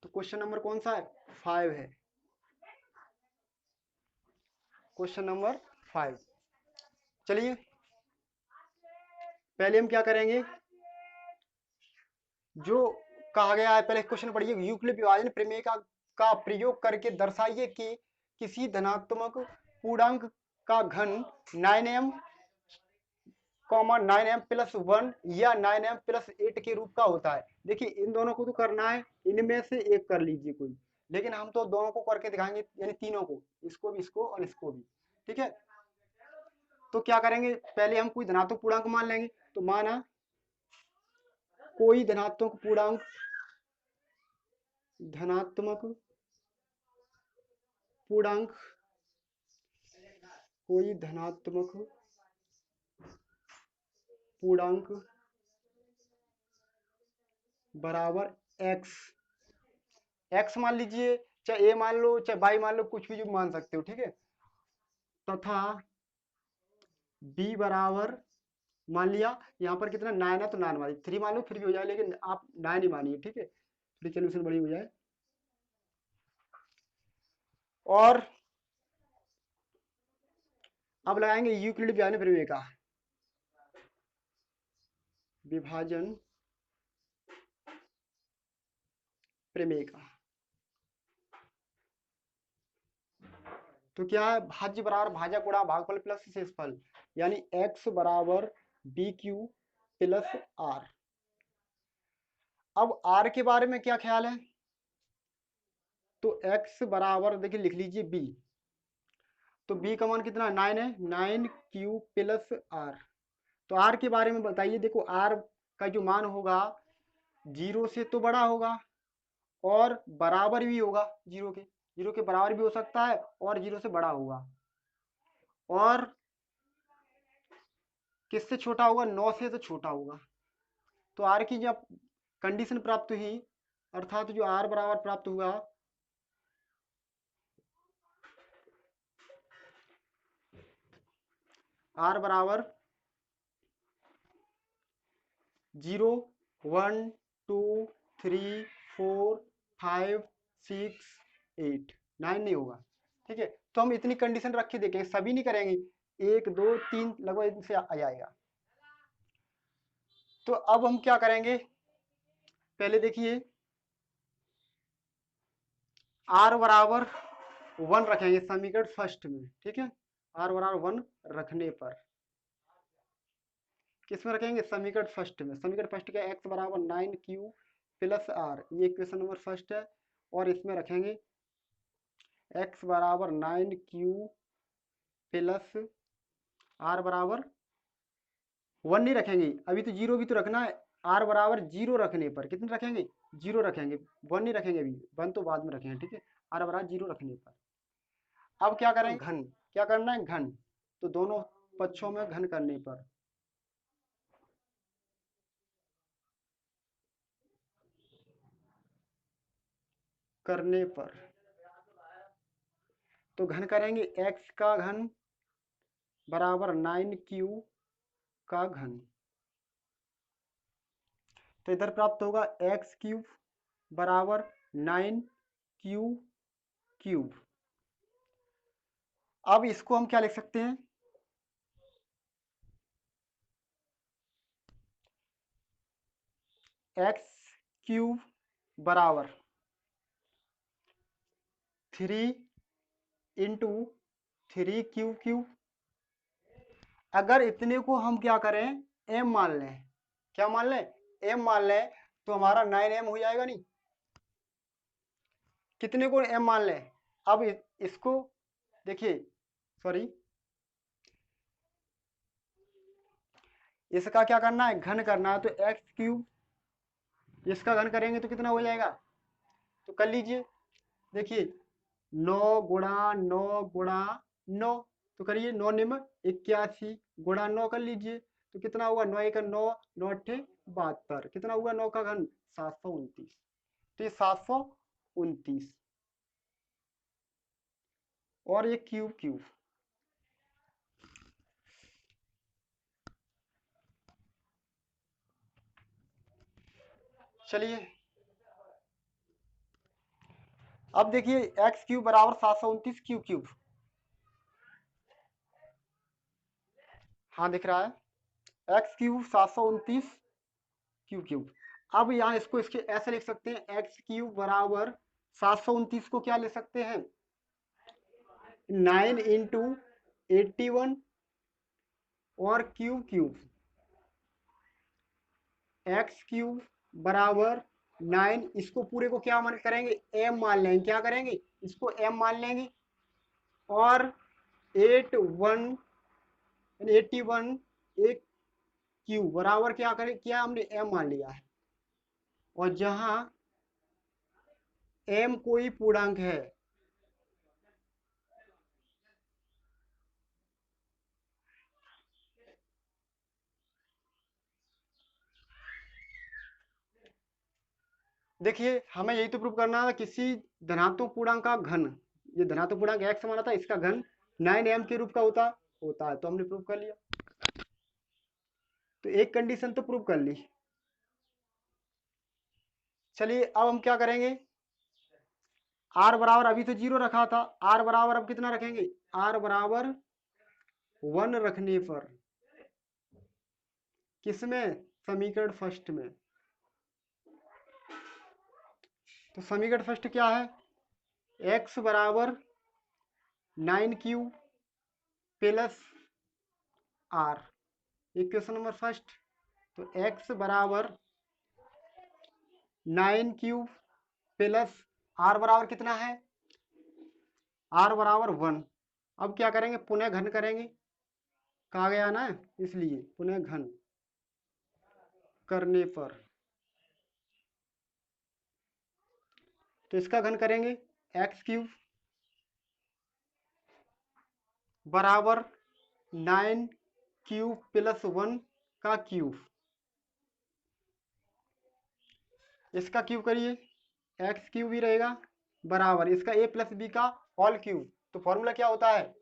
तो क्वेश्चन नंबर कौन सा है, 5 है, क्वेश्चन नंबर 5। चलिए पहले हम क्या करेंगे, जो कहा गया है, पहले क्वेश्चन पढ़िए। यूक्लिड विभाजन प्रमेय का प्रयोग करके दर्शाइए कि किसी धनात्मक पूर्णांक का घन 9m 9m प्लस 1 या 9m प्लस 8 के रूप का होता है। देखिए इन दोनों को तो करना है, इनमें से एक कर लीजिए कोई, लेकिन हम तो दोनों को करके दिखाएंगे, यानी तीनों को, इसको भी, इसको और इसको भी। ठीक है, तो क्या करेंगे, पहले हम कोई धनात्मक पूर्णांक मान लेंगे। तो माना कोई धनात्मक पूर्णांक, धनात्मक पूर्णांक, कोई धनात्मक पूर्णांक बराबर x, x मान लीजिए, चाहे a मान लो, चाहे y मान लो, कुछ भी जो मान सकते हो। ठीक है, तथा b बराबर, मान लिया यहाँ पर कितना 9 है, तो 9 मान 3 मान लो फिर भी हो जाए, लेकिन आप 9 ही मानिए। ठीक है, थोड़ी कैलकुलेशन बड़ी हो जाए। और अब लगाएंगे यूक्लिड विभाजन प्रमेय का, विभाजन प्रमेय का। तो क्या है, भाज्य बराबर भाजक गुणा भागफल प्लस शेषफल, यानी x बराबर बी क्यू प्लस आर। अब r के बारे में क्या ख्याल है, तो x बराबर देखिए लिख लीजिए b, तो b का मान कितना 9 है, 9q प्लस आर। तो r के बारे में बताइए। देखो r का जो मान होगा 0 से तो बड़ा होगा, और बराबर भी होगा जीरो के, जीरो के बराबर भी हो सकता है, और 0 से बड़ा होगा, और किससे छोटा होगा, 9 से तो छोटा होगा। तो आर की जब कंडीशन प्राप्त हुई, अर्थात जो आर बराबर प्राप्त हुआ, आर बराबर 0 1 2 3 4 5 6 8 9 नहीं होगा। ठीक है, तो हम इतनी कंडीशन रख के देखेंगे, सभी नहीं करेंगे, 1 2 3 लगभग इनसे आ जाएगा। तो अब हम क्या करेंगे, पहले देखिए आर बराबर 1 रखेंगे समीकरण फर्स्ट में। ठीक है, आर बराबर 1 रखने पर किस में रखेंगे, समीकरण फर्स्ट में। समीकरण फर्स्ट का x बराबर 9q प्लस आर, ये इक्वेशन नंबर फर्स्ट है, और इसमें रखेंगे x बराबर 9q प्लस आर बराबर 1 नहीं रखेंगे, अभी तो 0 भी तो रखना है। आर बराबर 0 रखने पर कितने रखेंगे, 0 रखेंगे, 1 नहीं रखेंगे, अभी 1 तो बाद में रखेंगे। ठीक है, आर बराबर 0 रखने पर अब क्या करेंगे, घन, क्या करना है, घन। तो दोनों पक्षों में घन करने पर, करने पर तो घन करेंगे, x का घन बराबर 9q का घन, तो इधर प्राप्त होगा एक्स क्यूब बराबर 9 क्यूब। अब इसको हम क्या लिख सकते हैं, एक्स क्यूब बराबर 3 × 3 क्यूब। अगर इतने को हम क्या करें, एम मान लें, क्या मान लें, एम मान लें, तो हमारा 9m हो जाएगा नहीं, कितने को एम मान लें। अब इसको देखिए, सॉरी, इसका क्या करना है, घन करना है, तो एक्स क्यूब, इसका घन करेंगे तो कितना हो जाएगा, तो कर लीजिए, देखिए 9 × 9 × 9, तो करिए 9 निम 81 गुणा 9 कर लीजिए, तो कितना हुआ, 9 × 9 9 8 72, कितना हुआ 9 का घन 729, तो ये 729 और ये क्यूब। चलिए अब देखिए एक्स क्यूब बराबर 729 क्यूब। हाँ दिख रहा है, एक्स क्यूब 729 क्यूब। अब यहाँ इसको इसके ऐसे लिख सकते हैं, एक्स क्यूब बराबर 729 को क्या ले सकते हैं, 9 × 81 और क्यूब। एक्स क्यूब बराबर 9, इसको पूरे को क्या मान करेंगे, एम मान लेंगे, क्या करेंगे, इसको एम मान लेंगे, और 81 एक क्यूब बराबर क्या करें, क्या हमने एम मान लिया है, और जहां एम कोई पूर्णांक है, देखिए हमें यही तो प्रूव करना है, किसी धनात्मक पूर्णांक का घन, ये धनात्मक पूर्णांक एक्स माना था, इसका घन 9m के रूप का होता है, तो हमने प्रूव कर लिया, तो एक कंडीशन तो प्रूव कर ली। चलिए अब हम क्या करेंगे, आर बराबर अभी तो 0 रखा था, आर बराबर अब कितना रखेंगे, आर बराबर 1 रखने पर, किसमें, समीकरण फर्स्ट में, तो समीकरण फर्स्ट क्या है, एक्स बराबर 9 cube plus r, equation number first, तो एक्स बराबर 9 क्यूब प्लस आर बराबर कितना है, आर बराबर 1। अब क्या करेंगे, पुनः घन करेंगे, कहा गया ना, इसलिए पुनः घन करने पर, तो इसका घन करेंगे, एक्स क्यूब बराबर 9 क्यूब प्लस 1 का क्यूब, इसका क्यूब करिए, एक्स क्यूब ही रहेगा बराबर इसका ए प्लस बी का होल क्यूब, तो फॉर्मूला क्या होता है,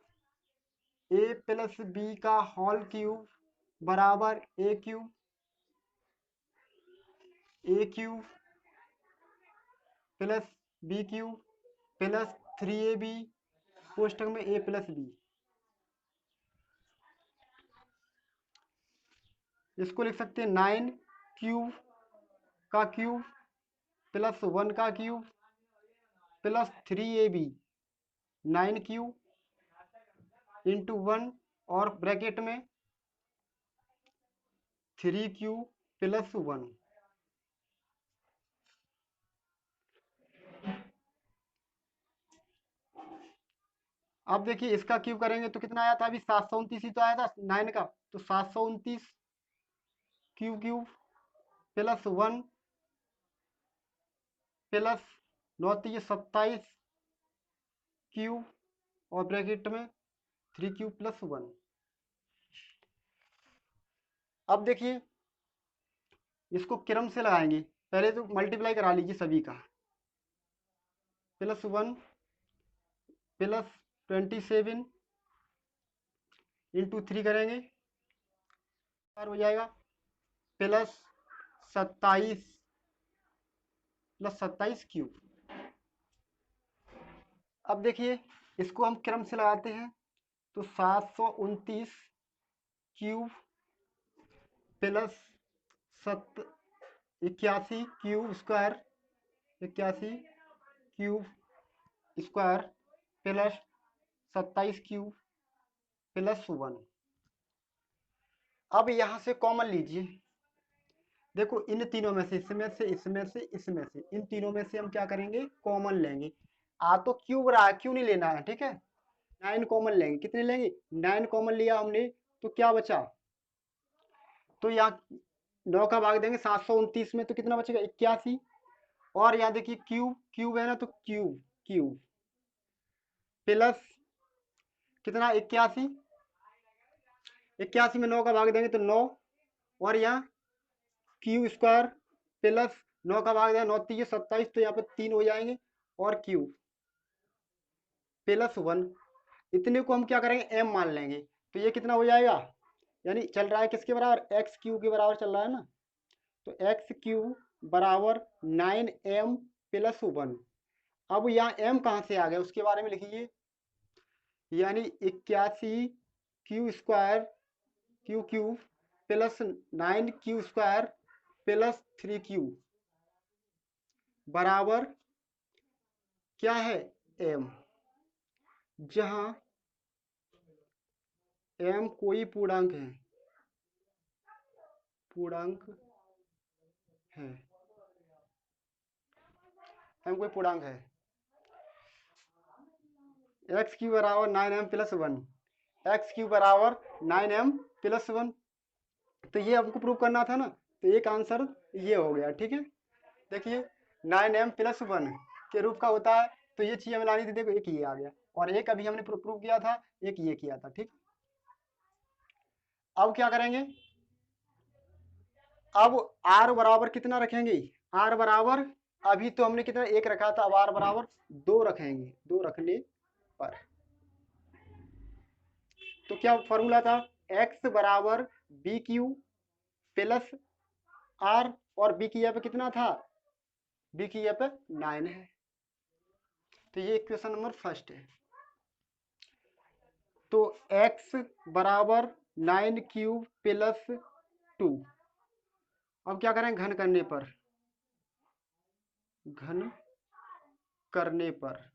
ए प्लस बी का होल क्यूब बराबर A cube plus B cube plus 3ab कोष्टक में ए प्लस बी, इसको लिख सकते हैं 9 क्यूब का क्यूब प्लस 1 का cube plus 3ab 9 cube into 1 और ब्रैकेट में 3 क्यूब प्लस 1। अब देखिए इसका क्यूब करेंगे तो कितना आया था, अभी 729 ही तो आया था 9 का, तो 729 क्यूब प्लस 1 प्लस 9 27 क्यूब और ब्रैकेट में 3 क्यूब प्लस 1। अब देखिए इसको क्रम से लगाएंगे, पहले तो मल्टीप्लाई करा लीजिए सभी का, प्लस 1 प्लस 27 इंटू 3 करेंगे हो जाएगा प्लस 27 प्लस 27 क्यूब। अब देखिए इसको हम क्रम से लगाते हैं, तो 729 cube plus 81 cube square, 81 cube square plus 27 cube plus 1। अब यहां से कॉमन लीजिए, देखो इन तीनों में से, इसमें से, इसमें से, इसमें से, इन तीनों में से हम क्या करेंगे, कॉमन लेंगे। आ तो क्यूब रहा है, क्यों नहीं लेना है, ठीक है। 9 कॉमन लेंगे, कितने लेंगे, 9 कॉमन लिया हमने, तो क्या बचा, तो यहाँ 9 का भाग देंगे 729 में, तो कितना बचेगा 81। और यहाँ देखिए क्यूब, क्यूब है ना, तो क्यूब, क्यूब प्लस कितना 81, 81 में 9 का भाग देंगे तो 9, और यहाँ क्यू स्क्वायर प्लस 9 का भाग देंगे 9 3 27, तो यहाँ पे 3 हो जाएंगे, और क्यूब प्लस 1। इतने को हम क्या करेंगे, एम मान लेंगे, तो ये कितना हो जाएगा, यानी चल रहा है किसके बराबर, एक्स क्यूब के बराबर चल रहा है ना, तो एक्स क्यूब बराबर 9m प्लस 1। अब यहाँ m कहाँ से आ गया उसके बारे में लिखिए, यानी 81 Q square Q cube plus 9 Q square plus 3 Q बराबर क्या है, m, जहां m कोई पूर्णांक है, पूर्णांक है, m कोई पूर्णांक है, एक्स क्यू बराबर 9m प्लस 1, एक्स क्यू बराबर 9m प्लस 1। तो ये हमको प्रूव करना था ना, तो एक आंसर ये हो गया, ठीक है। देखिए 9m प्लस 1 के रूप का होता है, तो ये चीज हमें लानी थी, देखो एक ये आ गया, और एक अभी हमने प्रूव किया था, एक ये किया था, ठीक। अब क्या करेंगे, अब r बराबर कितना रखेंगे, r बराबर, अभी तो हमने कितना एक रखा था, अब r बराबर 2 रखेंगे, 2 रखने पर, तो क्या फॉर्मूला था, x बराबर बी क्यू प्लस आर, और बी की यहाँ पे कितना था, बी की यहाँ पे 9 है, तो ये इक्वेशन नंबर फर्स्ट है। तो x बराबर 9 क्यूब प्लस 2। अब क्या करें, घन करने पर, घन करने पर,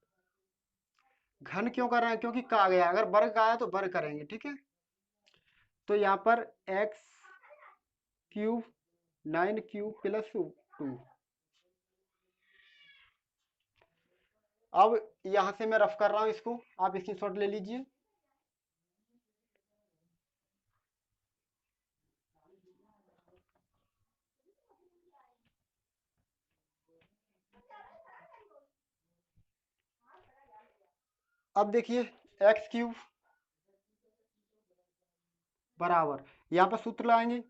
घन क्यों कर रहे हैं, क्योंकि कहा गया अगर वर्ग का आया तो वर्ग करेंगे, ठीक है। तो यहाँ पर x क्यूब 9 क्यूब प्लस 2। अब यहां से मैं रफ कर रहा हूं इसको, आप इसकी शॉट ले लीजिए। अब देखिए एक्स क्यूब बराबर, यहां पर सूत्र लाएंगे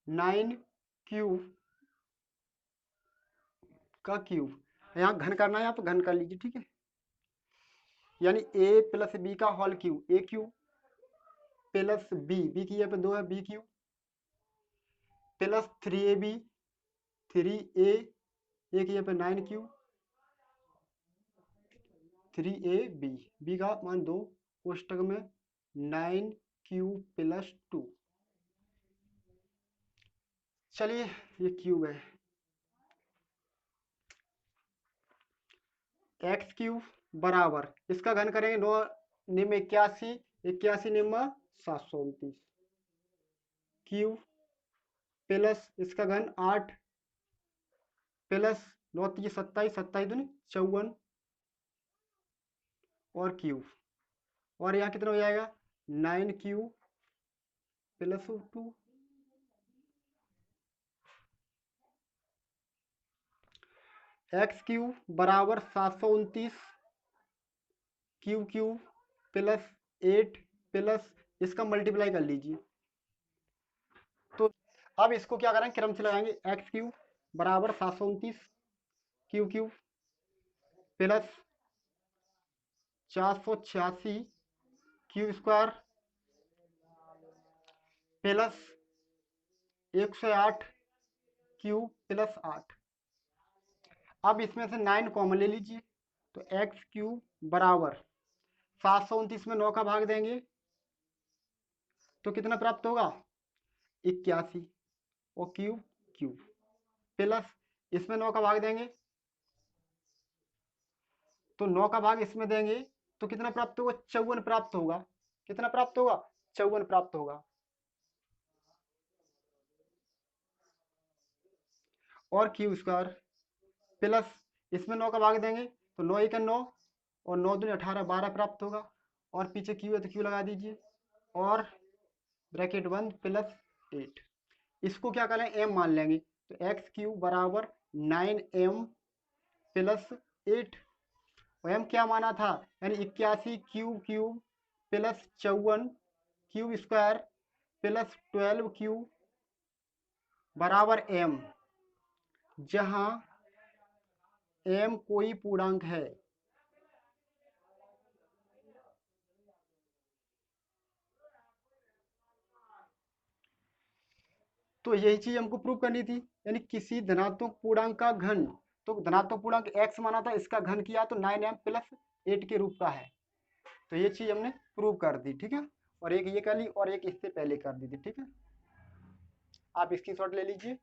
9 क्यूब का क्यूब, यहाँ घन करना है, यहाँ पर घन कर लीजिए, ठीक है। यानी a प्लस बी का होल क्यूब, ए क्यूब प्लस बी, बी की यहाँ पे 2 है, B cube plus 3ab, 3a, ए की यहाँ पे 9 क्यूब, 3ab, बी का मान 2, कोष्टक में 9 क्यूब प्लस 2। चलिए ये क्यूब है, एक्स क्यूब बराबर, इसका घन करेंगे 9 निम 81, 81 निम 729 क्यूब प्लस इसका घन 8 प्लस 9 3 27, 27 दूनी 54, और क्यूब, और यहाँ कितना हो जाएगा 9 क्यूब प्लस 2। एक्स क्यूब बराबर 729 क्यूब क्यूब प्लस 8 प्लस इसका मल्टीप्लाई कर लीजिए, तो अब इसको क्या करेंगे, क्रम से लगाएंगे, एक्स क्यूब बराबर 729 cube cube plus 486 cube square plus 108 cube plus 8। अब इसमें से 9 कॉमन ले लीजिए, तो एक्स क्यूब बराबर 729 में 9 का भाग देंगे तो कितना प्राप्त होगा 81, और क्यूब क्यूब प्लस इसमें 9 का भाग देंगे तो 9 का भाग इसमें देंगे तो कितना प्राप्त होगा 54 प्राप्त होगा। कितना प्राप्त होगा 54 प्राप्त होगा। और क्यू स्क्वायर प्लस इसमें 9 का भाग देंगे तो 9 एक 9 और 9 दूनी 18 12 प्राप्त होगा। और पीछे क्यू है तो क्यू लगा दीजिए और ब्रैकेट बंद प्लस 8। इसको क्या करें एम मान लेंगे तो एक्स क्यू बराबर 9m प्लस 8। एम क्या माना था यानी 81 cube cube plus 54 cube square plus 12 cube बराबर m, जहां m कोई पूर्णांक है। तो यही चीज हमको प्रूव करनी थी, यानी किसी धनात्मक पूर्णांक का घन, तो धनात्मक पूर्णांक x माना था, इसका घन किया तो 9m प्लस 8 के रूप का है। तो ये चीज हमने प्रूव कर दी, ठीक है। और एक ये कर ली और एक इससे पहले कर दी थी, ठीक है। आप स्क्रीनशॉट ले लीजिए।